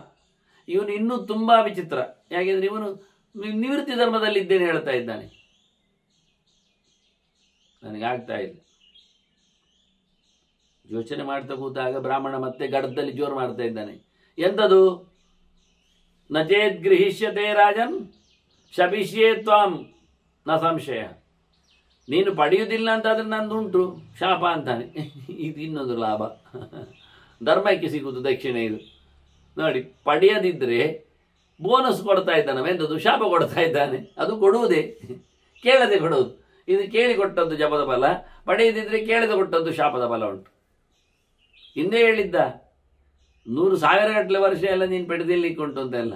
ಇವನು ಇನ್ನೂ ತುಂಬಾ ವಿಚಿತ್ರ. ಯಾಕೆಂದ್ರೆ ಇವನು ನಿವೃತ್ತಿ ಧರ್ಮದಲ್ಲಿದ್ದೇನೆ ಹೇಳ್ತಾ ಇದ್ದಾನೆ. ನನಗಾಗ್ತಾ ಇಲ್ಲ. ಯೋಚನೆ ಮಾಡ್ತಾ ಕೂತಾಗ ಬ್ರಾಹ್ಮಣ ಮತ್ತೆ ಗಡ್ಡದಲ್ಲಿ ಜೋರು ಮಾಡ್ತಾ ಇದ್ದಾನೆ. ಎಂಥದು? ನಚೇದ್ ಗೃಹಿಷ್ಯತೆ ರಾಜನ್ ಶಪಿಷ್ಯೇ ತ್ವಾಂ ನ ಸಂಶಯ. ನೀನು ಪಡೆಯುವುದಿಲ್ಲ ಅಂತಾದ್ರೆ ನಂದುಂಟು ಶಾಪ ಅಂತಾನೆ. ಇದು ಇನ್ನೊಂದು ಲಾಭ, ಧರ್ಮಕ್ಕೆ ಸಿಗುವುದು ದಕ್ಷಿಣೆ ಇದು ನೋಡಿ. ಪಡೆಯದಿದ್ರೆ ಬೋನಸ್ ಕೊಡ್ತಾ ಇದ್ದಾನೆ, ಎಂಥದ್ದು ಶಾಪ ಕೊಡ್ತಾ ಇದ್ದಾನೆ. ಅದು ಕೊಡುವುದೇ, ಕೇಳದೆ ಕೊಡುವುದು. ಇದು ಕೇಳಿ ಕೊಟ್ಟದ್ದು ಜಪದ ಫಲ, ಪಡೆಯದಿದ್ರೆ ಕೇಳದೆ ಕೊಟ್ಟದ್ದು ಶಾಪದ ಫಲ ಉಂಟು. ಹಿಂದೆ ಹೇಳಿದ್ದ 100,000 ಗಟ್ಟಲೆ ವರ್ಷ ಎಲ್ಲ ನೀನು ಪಡೆದಿರ್ಲಿಕ್ಕೆ ಉಂಟು ಅಂತೆಲ್ಲ.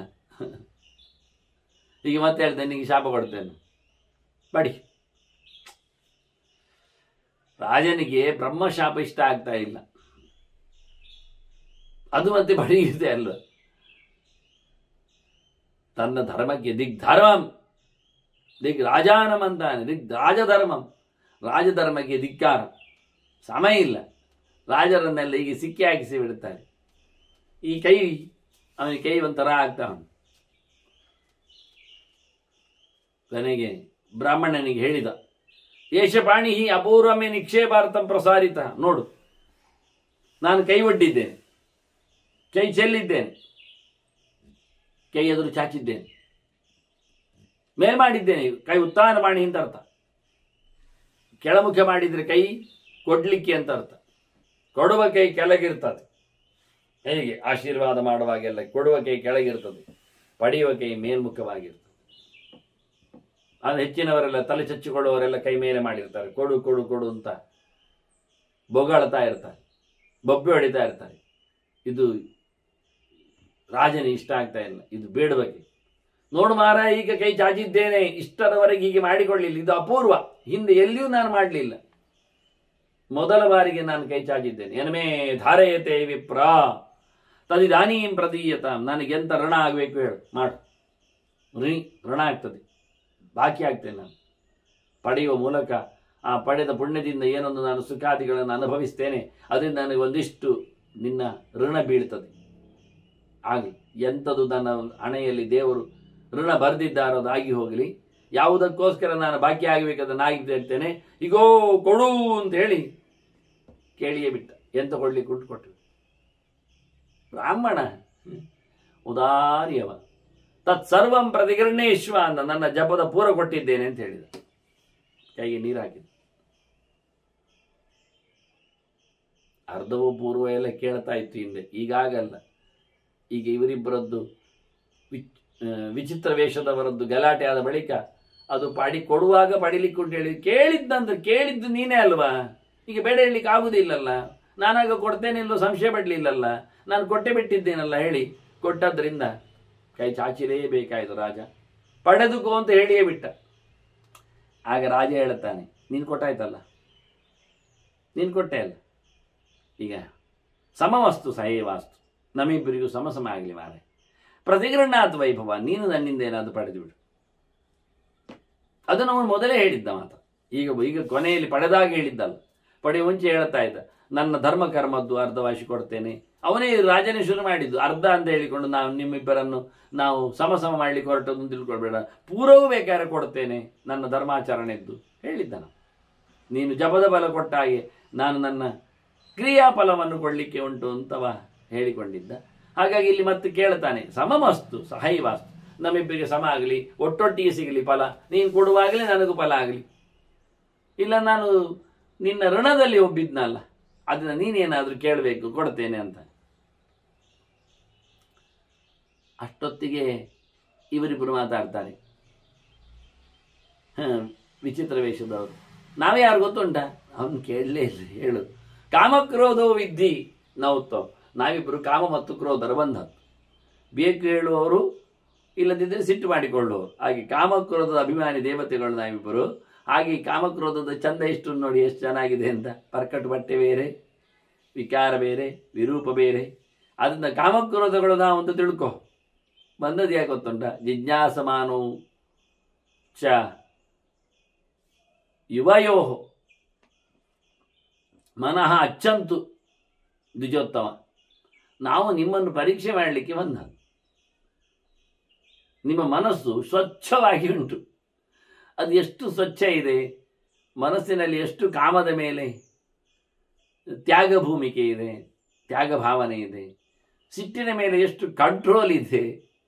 ಈಗ ಮತ್ತೆ ಹೇಳ್ತೇನೆ, ನಿನಗೆ ಶಾಪ ಕೊಡ್ತೇನೆ ಬಡಿ. ರಾಜನಿಗೆ ಬ್ರಹ್ಮಶಾಪ ಇಷ್ಟ ಆಗ್ತಾ ಇಲ್ಲ, ಅದು ಮತ್ತೆ ಬಡಿಯುತ್ತೆ ಅಲ್ವ. ತನ್ನ ಧರ್ಮಕ್ಕೆ ದಿಗ್ಧರ್ಮಂ ರಾಜಾನಂ ಅಂತಾನೆ. ರಾಜಧರ್ಮಂ, ರಾಜಧರ್ಮಕ್ಕೆ ಧಿಕ್ಕಾರ. ಸಮಯ ಇಲ್ಲ. ರಾಜರನ್ನೆಲ್ಲ ಈಗ ಸಿಕ್ಕಿ ಹಾಕಿಸಿ ಬಿಡುತ್ತಾರೆ. ಈ ಕೈ ಅವನಿಗೆ ಕೈ ಒಂಥರ ಆಗ್ತಾ ಉಂಟು. ಕೊನೆಗೆ ಬ್ರಾಹ್ಮಣನಿಗೆ ಹೇಳಿದ, ಏಷಪಾಣಿ ಹಿ ಅಪೂರ್ವಮೇ ನಿಕ್ಷೇಪಾರ್ಥಂ ಪ್ರಸಾರಿತ. ನೋಡು, ನಾನು ಕೈ ಒಡ್ಡಿದ್ದೇನೆ, ಕೈ ಚೆಲ್ಲಿದ್ದೇನೆ, ಕೈ ಎದುರು ಚಾಚಿದ್ದೇನೆ, ಮೇಲ್ ಮಾಡಿದ್ದೇನೆ. ಕೈ ಉತ್ಥಾನ ಮಾಡಿ ಅಂತ ಅರ್ಥ. ಕೆಳಮುಖ ಮಾಡಿದರೆ ಕೈ ಕೊಡ್ಲಿಕ್ಕೆ ಅಂತ ಅರ್ಥ. ಕೊಡುವ ಕೈ ಕೆಳಗಿರ್ತದೆ. ಹೇಗೆ ಆಶೀರ್ವಾದ ಮಾಡುವಾಗೆಲ್ಲ ಕೊಡುವ ಕೈ ಕೆಳಗಿರ್ತದೆ, ಪಡೆಯುವ ಕೈ ಮೇಲ್ಮುಖವಾಗಿರ್ತದೆ. ಅದು ಹೆಚ್ಚಿನವರೆಲ್ಲ ತಲೆ ಚಚ್ಚಿಕೊಳ್ಳುವವರೆಲ್ಲ ಕೈ ಮೇಲೆ ಮಾಡಿರ್ತಾರೆ. ಕೊಡು ಕೊಡು ಕೊಡು ಅಂತ ಬೊಗಳ್ತಾ ಇರ್ತಾರೆ, ಬೊಬ್ಬೆ ಹೊಡಿತಾ ಇರ್ತಾರೆ. ಇದು ರಾಜನಿಗೆ ಇಷ್ಟ ಆಗ್ತಾ ಇಲ್ಲ, ಇದು ಬೇಡವಾಗಿ. ನೋಡು ಮಾರ, ಈಗ ಕೈ ಚಾಚಿದ್ದೇನೆ, ಇಷ್ಟರವರೆಗೆ ಹೀಗೆ ಮಾಡಿಕೊಳ್ಳಿಲ್ಲ, ಇದು ಅಪೂರ್ವ. ಹಿಂದೆ ಎಲ್ಲಿಯೂ ನಾನು ಮಾಡಲಿಲ್ಲ, ಮೊದಲ ಬಾರಿಗೆ ನಾನು ಕೈ ಚಾಚಿದ್ದೇನೆ. ಎನ್ಮೇ ಧಾರಯತೆ ವಿಪ್ರ ತದಿದಾನೀಂ ಪ್ರದೀಯತ. ನನಗೆಂತ ಋಣ ಆಗಬೇಕು ಹೇಳು, ಮಾಡು. ಋಣ ಆಗ್ತದೆ, ಬಾಕಿ ಆಗ್ತೇನೆ ನಾನು. ಪಡೆಯುವ ಮೂಲಕ ಆ ಪಡೆದ ಪುಣ್ಯದಿಂದ ಏನೊಂದು ನಾನು ಸುಖಾದಿಗಳನ್ನು ಅನುಭವಿಸ್ತೇನೆ, ಅದರಿಂದ ನನಗೆ ಒಂದಿಷ್ಟು ನಿನ್ನ ಋಣ ಬೀಳ್ತದೆ. ಆಗಲಿ, ಎಂಥದ್ದು ನನ್ನ ಹಣೆಯಲ್ಲಿ ದೇವರು ಋಣ ಬರೆದಿದ್ದಾರೋದು ಆಗಿ ಹೋಗಲಿ, ಯಾವುದಕ್ಕೋಸ್ಕರ ನಾನು ಬಾಕಿ ಆಗಬೇಕಾದ್ರೆ ಆಗಿದ್ದೇನೆ, ಈಗೋ ಕೊಡು ಅಂತ ಹೇಳಿ ಕೇಳಿಯೇ ಬಿಟ್ಟ. ಎಂತ ಕೊಡ್ಲಿಕ್ಕೆ ಕೊಟ್ಟು ಬ್ರಾಹ್ಮಣ ಉದಾರಿಯವ. ತತ್ಸರ್ವಂ ಪ್ರತಿಗೃಹೇಶ್ವ ಅಂತ ನನ್ನ ಜಪದ ಪೂರ ಕೊಟ್ಟಿದ್ದೇನೆ ಅಂತ ಹೇಳಿದ. ಕೈಗೆ ನೀರು ಹಾಕಿದ. ಅರ್ಧವೂ ಪೂರ್ವ ಎಲ್ಲ ಕೇಳ್ತಾ ಇತ್ತು ಹಿಂದೆ, ಈಗಾಗಲ್ಲ. ಈಗ ಇವರಿಬ್ಬರದ್ದು ವಿಚಿತ್ರ ವೇಷದವರದ್ದು ಗಲಾಟೆ ಆದ ಬಳಿಕ ಅದು ಕೊಡುವಾಗ ಪಡಿಲಿಕ್ಕೆ ಉಂಟು ಹೇಳಿ ಕೇಳಿದ್ದು ನೀನೇ ಅಲ್ವಾ, ಈಗ ಬೇಡ ಹೇಳಲಿಕ್ಕೆ ಆಗುದಿಲ್ಲಲ್ಲ, ನಾನಾಗ ಕೊಡ್ತೇನೆ ಇಲ್ಲೋ ಸಂಶಯ ಪಡಲಿಲ್ಲಲ್ಲ, ನಾನು ಕೊಟ್ಟೆ ಬಿಟ್ಟಿದ್ದೇನಲ್ಲ ಹೇಳಿ ಕೊಟ್ಟದ್ರಿಂದ ಕೈ ಚಾಚಿಲೇಬೇಕಾಯ್ತು. ರಾಜ ಪಡೆದುಕೋ ಅಂತ ಹೇಳಿಯೇ ಬಿಟ್ಟ. ಆಗ ರಾಜ ಹೇಳುತ್ತಾನೆ, ನೀನು ಕೊಟ್ಟಾಯ್ತಲ್ಲ, ನೀನು ಕೊಟ್ಟೆ ಅಲ್ಲ, ಈಗ ಸಮವಸ್ತು ಸಹೇವಾಸ್ತು, ನಮ್ಮಿಬ್ಬರಿಗೂ ಸಮ ಆಗಲಿ ಮಾರೆ. ಪ್ರತಿಗೃಹಣಾತ್ ವೈಭವ, ನೀನು ನನ್ನಿಂದ ಏನಾದರೂ ಪಡೆದು ಬಿಡು. ಅದನ್ನು ಅವನು ಮೊದಲೇ ಹೇಳಿದ್ದ ಮಾತು. ಈಗ ಕೊನೆಯಲ್ಲಿ ಪಡೆದಾಗ ಹೇಳಿದ್ದಲ್ಲ, ಪಡೆಯುವ ಮುಂಚೆ ಹೇಳ್ತಾ ಇದ್ದ, ನನ್ನ ಧರ್ಮ ಕರ್ಮದ್ದು ಅರ್ಧವಾಶಿ ಕೊಡ್ತೇನೆ. ಅವನೇ ರಾಜನೇ ಶುರು ಮಾಡಿದ್ದು, ಅರ್ಧ ಅಂತ ಹೇಳಿಕೊಂಡು ನಾವು ನಿಮ್ಮಿಬ್ಬರನ್ನು ನಾವು ಸಮ ಮಾಡ್ಲಿಕ್ಕೆ ಹೊರಟದ್ದು ತಿಳ್ಕೊಳ್ಬೇಡ, ಪೂರವೂ ಬೇಕಾದ್ರೆ ಕೊಡ್ತೇನೆ ನನ್ನ ಧರ್ಮಾಚರಣೆದ್ದು ಹೇಳಿದ್ದನು. ನೀನು ಜಪದ ಬಲ ಕೊಟ್ಟ ಹಾಗೆ ನಾನು ನನ್ನ ಕ್ರಿಯಾಫಲವನ್ನು ಕೊಡಲಿಕ್ಕೆ ಉಂಟು ಅಂತವ ಹೇಳಿಕೊಂಡಿದ್ದ. ಹಾಗಾಗಿ ಇಲ್ಲಿ ಮತ್ತೆ ಕೇಳ್ತಾನೆ, ಸಮಮಸ್ತು ಸಹೈವಾಸ್ತು, ನಮ್ಮಿಬ್ಬರಿಗೆ ಸಮ ಆಗಲಿ, ಒಟ್ಟೊಟ್ಟಿಗೆ ಸಿಗಲಿ ಫಲ, ನೀನು ಕೊಡುವಾಗಲೇ ನನಗೂ ಫಲ ಆಗಲಿ. ಇಲ್ಲ ನಾನು ನಿನ್ನ ಋಣದಲ್ಲಿ ಒಬ್ಬಿದ್ನಲ್ಲ, ಅದನ್ನ ನೀನೇನಾದರೂ ಕೇಳಬೇಕು, ಕೊಡ್ತೇನೆ ಅಂತ. ಅಷ್ಟೊತ್ತಿಗೆ ಇವರಿಬ್ಬರು ಮಾತಾಡ್ತಾರೆ, ವಿಚಿತ್ರ ವೇಷದವರು. ನಾವೇ ಯಾರು ಗೊತ್ತುಂಟ? ಅವನು ಕೇಳಲೇ ಇಲ್ಲ. ಹೇಳು, ಕಾಮಕ್ರೋಧೋ ವಿದ್ಧಿ ನೌತ್ತೋ. ನಾವಿಬ್ಬರು ಕಾಮ ಮತ್ತು ಕ್ರೋಧರ ಬಂಧದ್ದು. ಬೇಕು ಹೇಳುವವರು, ಇಲ್ಲದಿದ್ದರೆ ಸಿಟ್ಟು ಮಾಡಿಕೊಳ್ಳುವವರು. ಹಾಗೆ ಕಾಮಕ್ರೋಧದ ಅಭಿಮಾನಿ ದೇವತೆಗಳು ನಾವಿಬ್ಬರು. ಹಾಗೆ ಕಾಮಕ್ರೋಧದ ಚಂದ ಎಷ್ಟು ನೋಡಿ, ಎಷ್ಟು ಚೆನ್ನಾಗಿದೆ ಅಂತ. ಪರ್ಕಟ್ ಬಟ್ಟೆ ಬೇರೆ, ವಿಕಾರ ಬೇರೆ, ವಿರೂಪ ಬೇರೆ. ಅದರಿಂದ ಕಾಮಕ್ರೋಧಗಳು ನಾವು ಅಂತ ತಿಳ್ಕೊ. ಬಂದದ್ದು ಯಾಕೆ ಗೊತ್ತುಂಟ? ಜಿಜ್ಞಾಸಮಾನೋ ಚ ಯುವಯೋ ಮನಃ ಅಚ್ಚಂತು ದ್ವಿಜೋತ್ತಮ. ನಾವು ನಿಮ್ಮನ್ನು ಪರೀಕ್ಷೆ ಮಾಡಲಿಕ್ಕೆ ಬಂದದ್ದು. ನಿಮ್ಮ ಮನಸ್ಸು ಸ್ವಚ್ಛವಾಗಿ ಉಂಟು. ಅದು ಎಷ್ಟು ಸ್ವಚ್ಛ ಇದೆ, ಮನಸ್ಸಿನಲ್ಲಿ ಎಷ್ಟು ಕಾಮದ ಮೇಲೆ ತ್ಯಾಗ ಭೂಮಿಕೆ ಇದೆ, ತ್ಯಾಗ ಭಾವನೆ ಇದೆ. ಸಿಟ್ಟಿನ ಮೇಲೆ ಎಷ್ಟು ಕಂಟ್ರೋಲ್ ಇದೆ,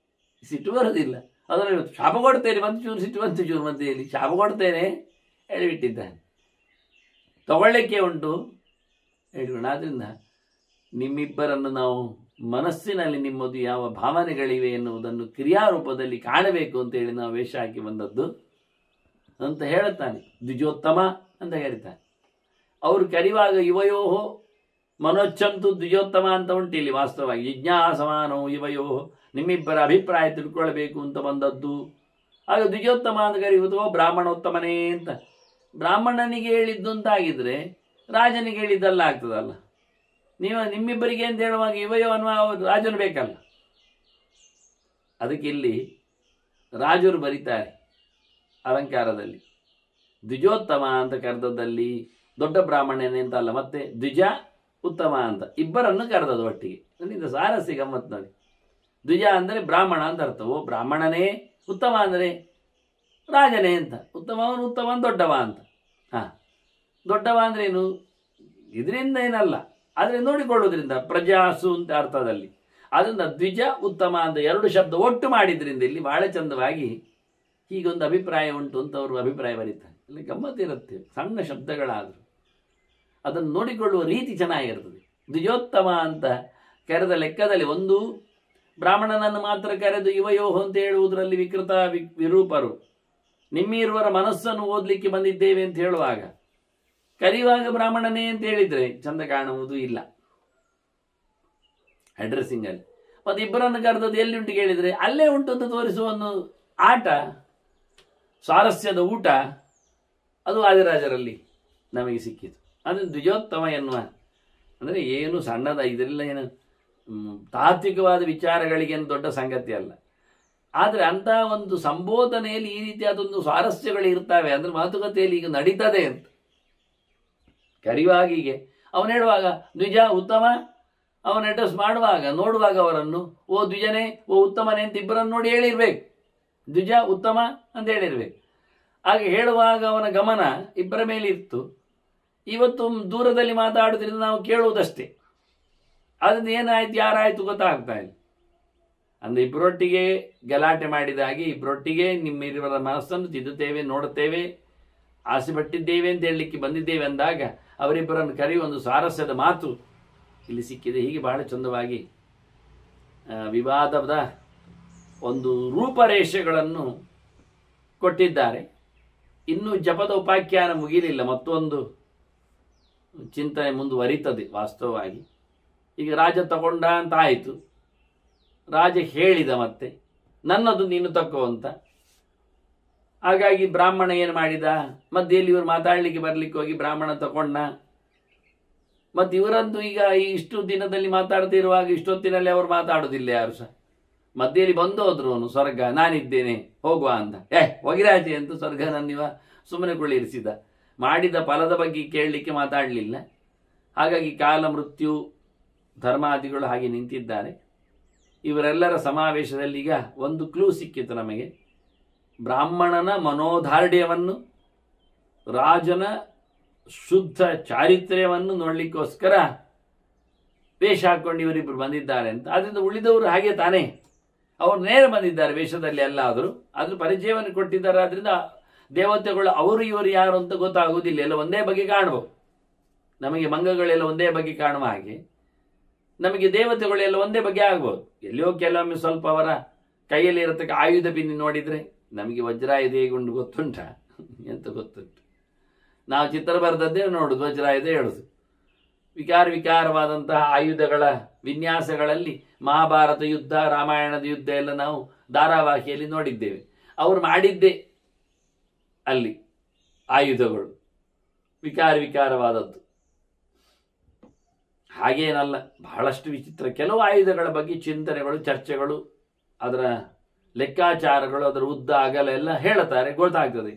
ಸಿಟ್ಟು ಬರೋದಿಲ್ಲ. ಅದರಲ್ಲಿ ಶಾಪ ಕೊಡ್ತೇನೆ, ಒಂದು ಚೂರು ಸಿಟ್ಟು, ಒಂದು ಚೂರು ಮಧ್ಯೆಯಲ್ಲಿ ಶಾಪ ಕೊಡ್ತೇನೆ ಹೇಳಿಬಿಟ್ಟಿದ್ದಾನೆ. ತಗೊಳ್ಳಿಕ್ಕೆ ಉಂಟು ಹೇಳಿಕೊಂಡು. ಆದ್ದರಿಂದ ನಿಮ್ಮಿಬ್ಬರನ್ನು ನಾವು ಮನಸ್ಸಿನಲ್ಲಿ ನಿಮ್ಮದು ಯಾವ ಭಾವನೆಗಳಿವೆ ಎನ್ನುವುದನ್ನು ಕ್ರಿಯಾರೂಪದಲ್ಲಿ ಕಾಣಬೇಕು ಅಂತೇಳಿ ನಾವು ವೇಷ ಹಾಕಿ ಬಂದದ್ದು ಅಂತ ಹೇಳುತ್ತಾನೆ. ದ್ವಿಜೋತ್ತಮ ಅಂತ ಕರೀತಾನೆ. ಅವರು ಕರೆಯುವಾಗ ಯುವಯೋಹೋ ಮನೋಚ್ಛಂತು ದ್ವಿಜೋತ್ತಮ ಅಂತ ಉಂಟು ಇಲ್ಲಿ. ವಾಸ್ತವವಾಗಿ ಜಿಜ್ಞಾಸಮಾನೋ ಯುವಯೋಹೋ, ನಿಮ್ಮಿಬ್ಬರ ಅಭಿಪ್ರಾಯ ತಿಳ್ಕೊಳ್ಬೇಕು ಅಂತ ಬಂದದ್ದು. ಆಗ ದ್ವಿಜೋತ್ತಮ ಅಂತ ಕರೆಯುವುದು ಬ್ರಾಹ್ಮಣೋತ್ತಮನೇ ಅಂತ. ಬ್ರಾಹ್ಮಣನಿಗೆ ಹೇಳಿದ್ದು ಅಂತಾಗಿದ್ರೆ ರಾಜನಿಗೆ ಹೇಳಿದ್ದಲ್ಲ ಆಗ್ತದಲ್ಲ. ನಿಮ್ಮಿಬ್ಬರಿಗೆ ಅಂತ ಹೇಳುವಾಗ ಯುವಯೋ ಅನ್ನುವ ರಾಜನು ಬೇಕಲ್ಲ. ಅದಕ್ಕೆ ಇಲ್ಲಿ ರಾಜರು ಬರೀತಾರೆ ಅಲಂಕಾರದಲ್ಲಿ, ದ್ವಿಜೋತ್ತಮ ಅಂತ ಕರೆದದ್ದಲ್ಲಿ ದೊಡ್ಡ ಬ್ರಾಹ್ಮಣನೇ ಅಂತ ಅಲ್ಲ, ಮತ್ತೆ ದ್ವಿಜ ಉತ್ತಮ ಅಂತ ಇಬ್ಬರನ್ನು ಕರೆದದ್ದು ಒಟ್ಟಿಗೆ. ಇದರಿಂದ ಸಾರಸ್ಯ ಗಮ್ಮತ್ ನೋಡಿ. ದ್ವಿಜ ಅಂದರೆ ಬ್ರಾಹ್ಮಣ ಅಂತ ಅರ್ಥ. ಓ ಬ್ರಾಹ್ಮಣನೇ, ಉತ್ತಮ ಅಂದರೆ ರಾಜನೇ ಅಂತ. ಉತ್ತಮವನು ಉತ್ತಮ ದೊಡ್ಡವ ಅಂತ. ದೊಡ್ಡವ ಅಂದ್ರೆ ಏನು? ಇದರಿಂದ ಏನಲ್ಲ, ಆದರೆ ನೋಡಿಕೊಳ್ಳೋದ್ರಿಂದ ಪ್ರಜಾಸು ಅಂತ ಅರ್ಥದಲ್ಲಿ. ಅದರಿಂದ ದ್ವಿಜ ಉತ್ತಮ ಅಂತ ಎರಡು ಶಬ್ದ ಒಟ್ಟು ಮಾಡಿದ್ರಿಂದ ಇಲ್ಲಿ ಬಹಳ ಚಂದವಾಗಿ ಹೀಗೊಂದು ಅಭಿಪ್ರಾಯ ಉಂಟು ಅಂತ ಅವರು ಅಭಿಪ್ರಾಯ ಬರೀತಾರೆ. ಇಲ್ಲಿ ಗಮ್ಮತ್ತಿರುತ್ತೆ, ಸಣ್ಣ ಶಬ್ದಗಳಾದರೂ ಅದನ್ನು ನೋಡಿಕೊಳ್ಳುವ ರೀತಿ ಚೆನ್ನಾಗಿರ್ತದೆ. ದ್ವಿಜೋತ್ತಮ ಅಂತ ಕರೆದ ಲೆಕ್ಕದಲ್ಲಿ ಒಂದು ಬ್ರಾಹ್ಮಣನನ್ನು ಮಾತ್ರ ಕರೆದು ಯುವಯೋಹ ಅಂತ ಹೇಳುವುದರಲ್ಲಿ ವಿಕೃತ ವಿರೂಪರು. ನಿಮ್ಮಿರುವರ ಮನಸ್ಸನ್ನು ಓದಲಿಕ್ಕೆ ಬಂದಿದ್ದೇವೆ ಅಂತ ಹೇಳುವಾಗ ಕರೆಯುವಾಗ ಬ್ರಾಹ್ಮಣನೇ ಅಂತ ಹೇಳಿದ್ರೆ ಚಂದ ಕಾಣುವುದು ಇಲ್ಲ ಅಡ್ರೆಸ್ಸಿಂಗ್ ಅಲ್ಲಿ. ಮತ್ತೆ ಇಬ್ಬರನ್ನು ಕರೆದದ್ದು ಎಲ್ಲಿ ಉಂಟು ಕೇಳಿದ್ರೆ ಅಲ್ಲೇ ಉಂಟು ಅಂತ ತೋರಿಸುವ ಒಂದು ಆಟ, ಸ್ವಾರಸ್ಯದ ಊಟ, ಅದು ಆದಿರಾಜರಲ್ಲಿ ನಮಗೆ ಸಿಕ್ಕಿತು. ಅದು ದ್ವಿಜೋತ್ತಮ ಎನ್ನುವ ಅಂದರೆ ಏನು ಸಣ್ಣದ, ಇದೆಲ್ಲ ಏನು ತಾತ್ವಿಕವಾದ ವಿಚಾರಗಳಿಗೇನು ದೊಡ್ಡ ಸಂಗತಿ ಅಲ್ಲ. ಆದರೆ ಅಂಥ ಒಂದು ಸಂಬೋಧನೆಯಲ್ಲಿ ಈ ರೀತಿಯಾದೊಂದು ಸ್ವಾರಸ್ಯಗಳು ಇರ್ತವೆ. ಅಂದ್ರೆ ಮಾತುಕತೆಯಲ್ಲಿ ಈಗ ನಡೀತದೆ ಅಂತ ಕರೆಯುವಾಗ ಹೀಗೆ ಅವನು ಹೇಳುವಾಗ ದ್ವಿಜ ಉತ್ತಮ ಅವನ ಅಡ್ರೆಸ್ ಮಾಡುವಾಗ ನೋಡುವಾಗ ಅವರನ್ನು ಓ ದ್ವಿಜನೇ, ಓ ಉತ್ತಮನೇ ಅಂತ ಇಬ್ಬರನ್ನು ನೋಡಿ ಹೇಳಿರ್ಬೇಕು. ದ್ವಿಜ ಉತ್ತಮ ಅಂತ ಹೇಳಿರ್ಬೇಕು. ಹಾಗೆ ಹೇಳುವಾಗ ಅವನ ಗಮನ ಇಬ್ಬರ ಮೇಲೆ ಇತ್ತು. ಇವತ್ತು ದೂರದಲ್ಲಿ ಮಾತಾಡೋದ್ರಿಂದ ನಾವು ಕೇಳುವುದಷ್ಟೇ, ಅದರಿಂದ ಏನಾಯ್ತು ಯಾರಾಯ್ತು ಗೊತ್ತಾಗ್ತಾ ಇಲ್ಲ. ಅಂದ್ರೆ ಇಬ್ಬರೊಟ್ಟಿಗೆ ಗಲಾಟೆ ಮಾಡಿದಾಗೆ, ಇಬ್ಬರೊಟ್ಟಿಗೆ ನಿಮ್ಮಿರುವರ ಮನಸ್ಸನ್ನು ತಿದ್ದುತ್ತೇವೆ, ನೋಡುತ್ತೇವೆ, ಆಸೆ ಪಟ್ಟಿದ್ದೇವೆ ಅಂತ ಹೇಳಲಿಕ್ಕೆ ಬಂದಿದ್ದೇವೆ ಅಂದಾಗ ಅವರಿಬ್ಬರನ್ನು ಕರೆಯುವ ಒಂದು ಸಾರಸ್ಯದ ಮಾತು ಇಲ್ಲಿ ಸಿಕ್ಕಿದೆ. ಹೀಗೆ ಬಹಳ ಚಂದವಾಗಿ ವಿವಾದದ ಒಂದು ರೂಪರೇಷೆಗಳನ್ನು ಕೊಟ್ಟಿದ್ದಾರೆ. ಇನ್ನೂ ಜಪದ ಉಪಾಖ್ಯಾನ ಮುಗಿಲಿಲ್ಲ, ಮತ್ತೊಂದು ಚಿಂತನೆ ಮುಂದುವರಿತದೆ. ವಾಸ್ತವವಾಗಿ ಈಗ ರಾಜ ತಗೊಂಡ ಅಂತ ಆಯಿತು, ರಾಜ ಹೇಳಿದ ಮತ್ತೆ ನನ್ನದು ನೀನು ತಕ್ಕೋ ಅಂತ. ಹಾಗಾಗಿ ಬ್ರಾಹ್ಮಣ ಏನು ಮಾಡಿದ, ಮಧ್ಯೆಯಲ್ಲಿ ಇವರು ಮಾತಾಡಲಿಕ್ಕೆ ಬರಲಿಕ್ಕೆ ಹೋಗಿ ಬ್ರಾಹ್ಮಣ ತಗೊಂಡ. ಮತ್ತು ಇವರದ್ದು ಈಗ ಇಷ್ಟು ದಿನದಲ್ಲಿ ಮಾತಾಡ್ತಿರುವಾಗ ಇಷ್ಟೊತ್ತಿನಲ್ಲಿ ಅವರು ಮಾತಾಡೋದಿಲ್ಲ ಯಾರು ಸಹ. ಮಧ್ಯೆಯಲ್ಲಿ ಬಂದು ಹೋದ್ರು ಅವನು, ಸ್ವರ್ಗ ನಾನಿದ್ದೇನೆ ಹೋಗುವ ಅಂತ. ಹೋಗಿರಾಚೆ ಅಂತ ಸ್ವರ್ಗ ನನ್ನಿವ ಸುಮ್ಮನೆ ಕುಳ್ಳಿರಿಸಿದ. ಮಾಡಿದ ಫಲದ ಬಗ್ಗೆ ಕೇಳಲಿಕ್ಕೆ ಮಾತಾಡಲಿಲ್ಲ. ಹಾಗಾಗಿ ಕಾಲ, ಮೃತ್ಯು, ಧರ್ಮಾದಿಗಳು ಹಾಗೆ ನಿಂತಿದ್ದಾರೆ. ಇವರೆಲ್ಲರ ಸಮಾವೇಶದಲ್ಲಿ ಈಗ ಒಂದು ಕ್ಲೂ ಸಿಕ್ಕಿತು ನಮಗೆ. ಬ್ರಾಹ್ಮಣನ ಮನೋಧಾರ್ಢ್ಯವನ್ನು, ರಾಜನ ಶುದ್ಧ ಚಾರಿತ್ರ್ಯವನ್ನು ನೋಡಲಿಕ್ಕೋಸ್ಕರ ವೇಷ ಹಾಕೊಂಡು ಇವರಿಬ್ಬರು ಬಂದಿದ್ದಾರೆ ಅಂತ. ಅದರಿಂದ ಉಳಿದವರು ಹಾಗೆ ತಾನೇ, ಅವರು ನೇರ ಬಂದಿದ್ದಾರೆ ವೇಷದಲ್ಲಿ ಎಲ್ಲಾದರೂ, ಅದ್ರ ಪರಿಚಯವನ್ನು ಕೊಟ್ಟಿದ್ದಾರೆ. ಆದ್ರಿಂದ ದೇವತೆಗಳು ಅವರು ಇವರು ಯಾರು ಅಂತ ಗೊತ್ತಾಗುವುದಿಲ್ಲ, ಎಲ್ಲ ಒಂದೇ ಬಗ್ಗೆ ಕಾಣಬಹುದು. ನಮಗೆ ಮಂಗಗಳೆಲ್ಲ ಒಂದೇ ಬಗ್ಗೆ ಕಾಣುವ ಹಾಗೆ ನಮಗೆ ದೇವತೆಗಳೆಲ್ಲ ಒಂದೇ ಬಗ್ಗೆ ಆಗ್ಬೋದು. ಎಲ್ಲಿಯೋ ಕೆಲವೊಮ್ಮೆ ಸ್ವಲ್ಪ ಅವರ ಕೈಯಲ್ಲಿ ಇರತಕ್ಕ ಆಯುಧ ಬಿನ್ನಿ ನೋಡಿದರೆ ನಮಗೆ ವಜ್ರಾಯುಧ ಹೇಗುಂಡು ಗೊತ್ತುಂಟ ಎಂತ ಗೊತ್ತುಂಟು. ನಾವು ಚಿತ್ರ ಬರೆದದ್ದೇ ನೋಡುದು, ವಜ್ರಾಯುಧ ಹೇಳುದು. ವಿಕಾರವಾದಂತಹ ಆಯುಧಗಳ ವಿನ್ಯಾಸಗಳಲ್ಲಿ ಮಹಾಭಾರತ ಯುದ್ಧ, ರಾಮಾಯಣದ ಯುದ್ಧ ಎಲ್ಲ ನಾವು ಧಾರಾವಾಹಿಯಲ್ಲಿ ನೋಡಿದ್ದೇವೆ. ಅವರು ಮಾಡಿದ್ದೇ ಅಲ್ಲಿ ಆಯುಧಗಳು ವಿಕಾರವಾದದ್ದು. ಹಾಗೇನಲ್ಲ, ಬಹಳಷ್ಟು ವಿಚಿತ್ರ. ಕೆಲವು ಆಯುಧಗಳ ಬಗ್ಗೆ ಚಿಂತನೆಗಳು, ಚರ್ಚೆಗಳು, ಅದರ ಲೆಕ್ಕಾಚಾರಗಳು, ಅದರ ಉದ್ದ ಅಗಲ ಎಲ್ಲ ಹೇಳುತ್ತಾರೆ, ಗೊತ್ತಾಗ್ತದೆ.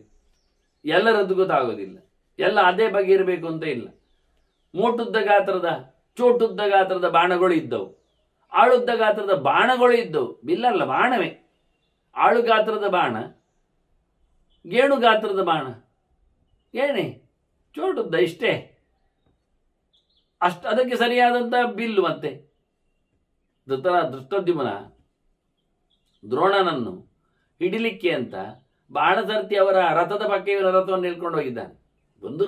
ಎಲ್ಲರದ್ದು ಗೊತ್ತಾಗೋದಿಲ್ಲ, ಎಲ್ಲ ಅದೇ ಬಗ್ಗೆ ಇರಬೇಕು ಅಂತ ಇಲ್ಲ. ಮೋಟುದ್ದ ಗಾತ್ರದ, ಚೋಟುದ್ದ ಗಾತ್ರದ ಬಾಣಗಳು ಇದ್ದವು, ಆಳುದ್ದ ಗಾತ್ರದ ಬಾಣಗಳು ಇದ್ದವು. ಬಿಲ್ಲಲ್ಲ, ಬಾಣವೇ. ಆಳು ಗಾತ್ರದ ಬಾಣ, ಗೇಣು ಗಾತ್ರದ ಬಾಣ, ಏನೇ ಚೋಟುದ್ದ ಇಷ್ಟೇ, ಅದಕ್ಕೆ ಸರಿಯಾದಂಥ ಬಿಲ್ಲು. ಮತ್ತೆ ದೃಷ್ಟದ್ಯುಮ್ನ ದ್ರೋಣನನ್ನು ಹಿಡಿಲಿಕ್ಕೆ ಅಂತ ಬಾಣಸರ್ತಿ ಅವರ ರಥದ ಪಕ್ಕ ಇವರ ರಥವನ್ನು ನಿಲ್ಕೊಂಡು ಹೋಗಿದ್ದಾನೆ. ಒಂದು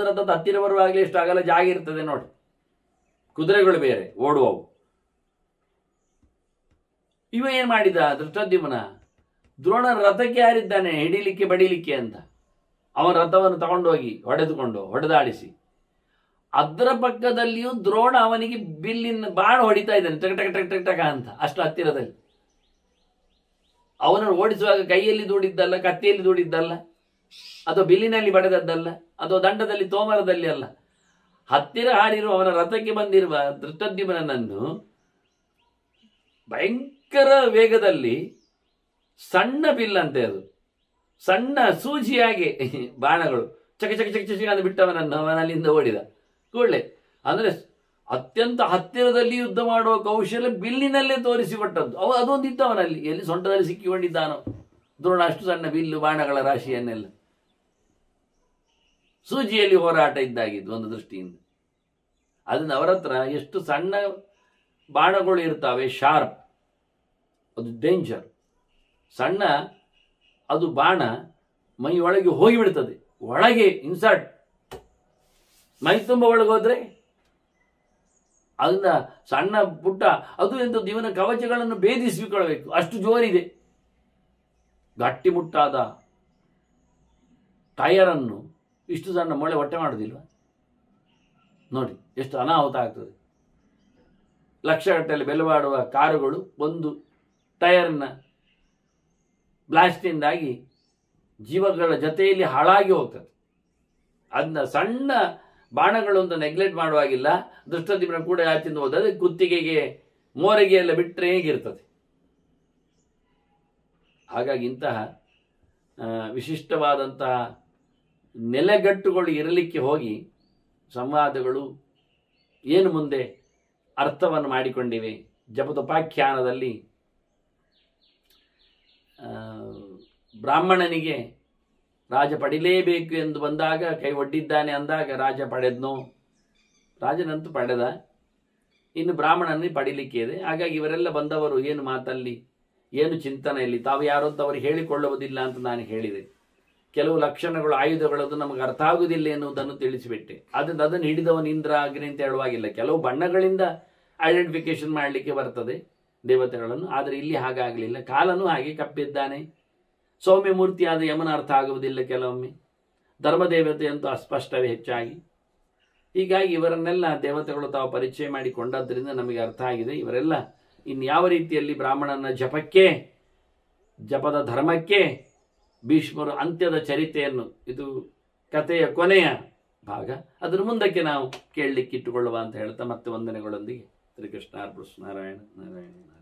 ರಥದ ಹತ್ತಿರ ಬರುವಾಗಲೇ ಎಷ್ಟು ಅಗಲ ಜಾಗ ಇರ್ತದೆ ನೋಡಿ. ಕುದುರೆಗಳು ಬೇರೆ ಓಡುವವು. ಇವ ಏನ್ ಮಾಡಿದ ದೃಷ್ಟದ್ಯುಮ್ನ, ದ್ರೋಣನ ರಥಕ್ಕೆ ಯಾರಿದ್ದಾನೆ ಹಿಡಿಲಿಕ್ಕೆ ಬಡಿಲಿಕ್ಕೆ ಅಂತ ಅವನ ರಥವನ್ನು ತಗೊಂಡೋಗಿ ಹೊಡೆದಾಡಿಸಿ, ಅದರ ಪಕ್ಕದಲ್ಲಿಯೂ ದ್ರೋಣ ಅವನಿಗೆ ಬಿಲ್ಲಿನ ಬಾಣ ಹೊಡಿತಾ ಇದ್ದಾನೆ, ಟಕ್ ಟಕ್ ಟಕ್ ಟಕ್ ಟಕ ಅಂತ, ಅಷ್ಟು ಹತ್ತಿರದಲ್ಲಿ. ಅವನನ್ನು ಓಡಿಸುವಾಗ ಕೈಯಲ್ಲಿ ದೂಡಿದ್ದಲ್ಲ, ಕತ್ತಿಯಲ್ಲಿ ದೂಡಿದ್ದಲ್ಲ, ಅಥವಾ ಬಿಲ್ಲಿನಲ್ಲಿ ಬಡೆದದ್ದಲ್ಲ, ಅಥವಾ ದಂಡದಲ್ಲಿ ತೋಮರದಲ್ಲಿ ಅಲ್ಲ. ಹತ್ತಿರ ಹಾರಿರುವ ಅವನ ರಥಕ್ಕೆ ಬಂದಿರುವ ದೃಷ್ಟದ್ಯುಮ್ನನ್ನು ಭಯಂಕರ ವೇಗದಲ್ಲಿ ಸಣ್ಣ ಬಿಲ್ಲಂತೆ, ಅದು ಸಣ್ಣ ಸೂಜಿಯಾಗಿ ಬಾಣಗಳು ಚಕ ಚಕ ಚಕ ಚಕ ಅಂತ ಬಿಟ್ಟವನನ್ನು ಅವನಲ್ಲಿಂದ ಓಡಿದ ಕೂಡಲೇ. ಅಂದ್ರೆ ಅತ್ಯಂತ ಹತ್ತಿರದಲ್ಲಿ ಯುದ್ಧ ಮಾಡುವ ಕೌಶಲ್ಯ ಬಿಲ್ಲಿನಲ್ಲೇ ತೋರಿಸಿಕೊಟ್ಟದ್ದು. ಅದೊಂದಿತ್ತು ಅವನಲ್ಲಿ. ಎಲ್ಲಿ ಸೊಂಟದಲ್ಲಿ ಸಿಕ್ಕಿಕೊಂಡಿದ್ದಾನೋ ದ್ರೋಣ, ಅಷ್ಟು ಸಣ್ಣ ಬಿಲ್ಲು ಬಾಣಗಳ ರಾಶಿಯನ್ನೆಲ್ಲ. ಸೂಜಿಯಲ್ಲಿ ಹೋರಾಟ ಇದ್ದಾಗಿದ್ದು ಒಂದು ದೃಷ್ಟಿಯಿಂದ. ಅದನ್ನ ಅವರ ಹತ್ರ ಎಷ್ಟು ಸಣ್ಣ ಬಾಣಗಳು ಇರ್ತಾವೆ, ಶಾರ್ಪ್, ಅದು ಡೇಂಜರ್. ಸಣ್ಣ ಅದು ಬಾಣ ಮೈ ಒಳಗೆ ಹೋಗಿಬಿಡ್ತದೆ, ಒಳಗೆ ಇನ್ಸರ್ಟ್, ಮೈ ತುಂಬ ಒಳಗೋದ್ರೆ ಅದನ್ನ ಸಣ್ಣ ಪುಟ್ಟ ಅದು ಎಂಥದ್ದು ಇವನ ಕವಚಗಳನ್ನು ಭೇದಿಸಿಕೊಳ್ಳಬೇಕು, ಅಷ್ಟು ಜೋರಿದೆ. ಗಟ್ಟಿಮುಟ್ಟಾದ ಟಯರನ್ನು ಇಷ್ಟು ಸಣ್ಣ ಮೊಳೆ ಹೊಟ್ಟೆ ಮಾಡುವುದಿಲ್ವ ನೋಡಿ, ಎಷ್ಟು ಅನಾಹುತ ಆಗ್ತದೆ. ಲಕ್ಷಗಟ್ಟಲೆ ಬೆಲೆ ಬಾಳುವ ಕಾರುಗಳು ಒಂದು ಟಯರ್ನ ಬ್ಲಾಸ್ಟಿಂದಾಗಿ ಜೀವಗಳ ಜೊತೆಯಲ್ಲಿ ಹಾಳಾಗಿ ಹೋಗ್ತದೆ. ಅದನ್ನ ಸಣ್ಣ ಬಾಣಗಳು ಅಂತ ನೆಗ್ಲೆಕ್ಟ್ ಮಾಡುವಾಗಿಲ್ಲ. ದೃಷ್ಟದ್ಯುಮ್ನ ಕೂಡ ಆಚಿಂದ ಹೋದರೆ ಕುತ್ತಿಗೆಗೆ ಮೋರೆಗೆ ಎಲ್ಲ ಬಿಟ್ಟರೆ ಹೇಗಿರ್ತದೆ. ಹಾಗಾಗಿ ಇಂತಹ ವಿಶಿಷ್ಟವಾದಂತಹ ನೆಲೆಗಟ್ಟುಗಳು ಇರಲಿಕ್ಕೆ ಹೋಗಿ ಸಂವಾದಗಳು ಏನು ಮುಂದೆ ಅರ್ಥವನ್ನು ಮಾಡಿಕೊಂಡಿವೆ. ಜಪತೋಪಾಖ್ಯಾನದಲ್ಲಿ ಬ್ರಾಹ್ಮಣನಿಗೆ ರಾಜ ಪಡಿಲೇಬೇಕು ಎಂದು ಬಂದಾಗ ಕೈ ಒಡ್ಡಿದ್ದಾನೆ ಅಂದಾಗ ರಾಜ ಪಡೆದ್ನೋ, ರಾಜನಂತೂ ಪಡೆದ, ಇನ್ನು ಬ್ರಾಹ್ಮಣನಿಗೆ ಪಡಿಲಿಕ್ಕೆ ಇದೆ. ಹಾಗಾಗಿ ಇವರೆಲ್ಲ ಬಂದವರು ಏನು ಮಾತಲ್ಲಿ, ಏನು ಚಿಂತನೆಯಲ್ಲಿ, ತಾವು ಯಾರು ಅಂತ ಅವರು ಹೇಳಿಕೊಳ್ಳುವುದಿಲ್ಲ ಅಂತ ನಾನು ಹೇಳಿದೆ. ಕೆಲವು ಲಕ್ಷಣಗಳು, ಆಯುಧಗಳದು ನಮಗೆ ಅರ್ಥ ಆಗುವುದಿಲ್ಲ ಎನ್ನುವುದನ್ನು ತಿಳಿಸಿಬಿಟ್ಟೆ. ಅದನ್ನು ಹಿಡಿದವನು ಇಂದ್ರ ಅಗ್ನಿ ಅಂತ ಹೇಳುವಾಗಿಲ್ಲ. ಕೆಲವು ಬಣ್ಣಗಳಿಂದ ಐಡೆಂಟಿಫಿಕೇಶನ್ ಮಾಡಲಿಕ್ಕೆ ಬರ್ತದೆ ದೇವತೆಗಳನ್ನು, ಆದರೆ ಇಲ್ಲಿ ಹಾಗಾಗಲಿಲ್ಲ. ಕಾಲನೂ ಹಾಗೆ ಕಪ್ಪಿದ್ದಾನೆ. ಸೌಮ್ಯ ಮೂರ್ತಿಯಾದ ಯಮನ ಅರ್ಥ ಆಗುವುದಿಲ್ಲ ಕೆಲವೊಮ್ಮೆ, ಧರ್ಮದೇವತೆಯಂತೂ ಅಸ್ಪಷ್ಟವೇ ಹೆಚ್ಚಾಗಿ. ಹೀಗಾಗಿ ಇವರನ್ನೆಲ್ಲ ದೇವತೆಗಳು ತಾವು ಪರಿಚಯ ಮಾಡಿಕೊಂಡದ್ರಿಂದ ನಮಗೆ ಅರ್ಥ ಆಗಿದೆ. ಇವರೆಲ್ಲ ಇನ್ಯಾವ ರೀತಿಯಲ್ಲಿ ಬ್ರಾಹ್ಮಣನ ಜಪಕ್ಕೆ, ಜಪದ ಧರ್ಮಕ್ಕೆ ಭೀಷ್ಮರು ಅಂತ್ಯದ ಚರಿತೆಯನ್ನು, ಇದು ಕಥೆಯ ಕೊನೆಯ ಭಾಗ, ಅದರ ಮುಂದಕ್ಕೆ ನಾವು ಕೇಳಲಿಕ್ಕೆ ಇಟ್ಟುಕೊಳ್ಳುವ ಅಂತ ಹೇಳ್ತಾ ಮತ್ತೆ ವಂದನೆಗಳೊಂದಿಗೆ ಶ್ರೀಕೃಷ್ಣ ಅರ್ಪಣಮಸ್ತು. ನಾರಾಯಣ ನಾರಾಯಣ ನಾರಾಯಣ.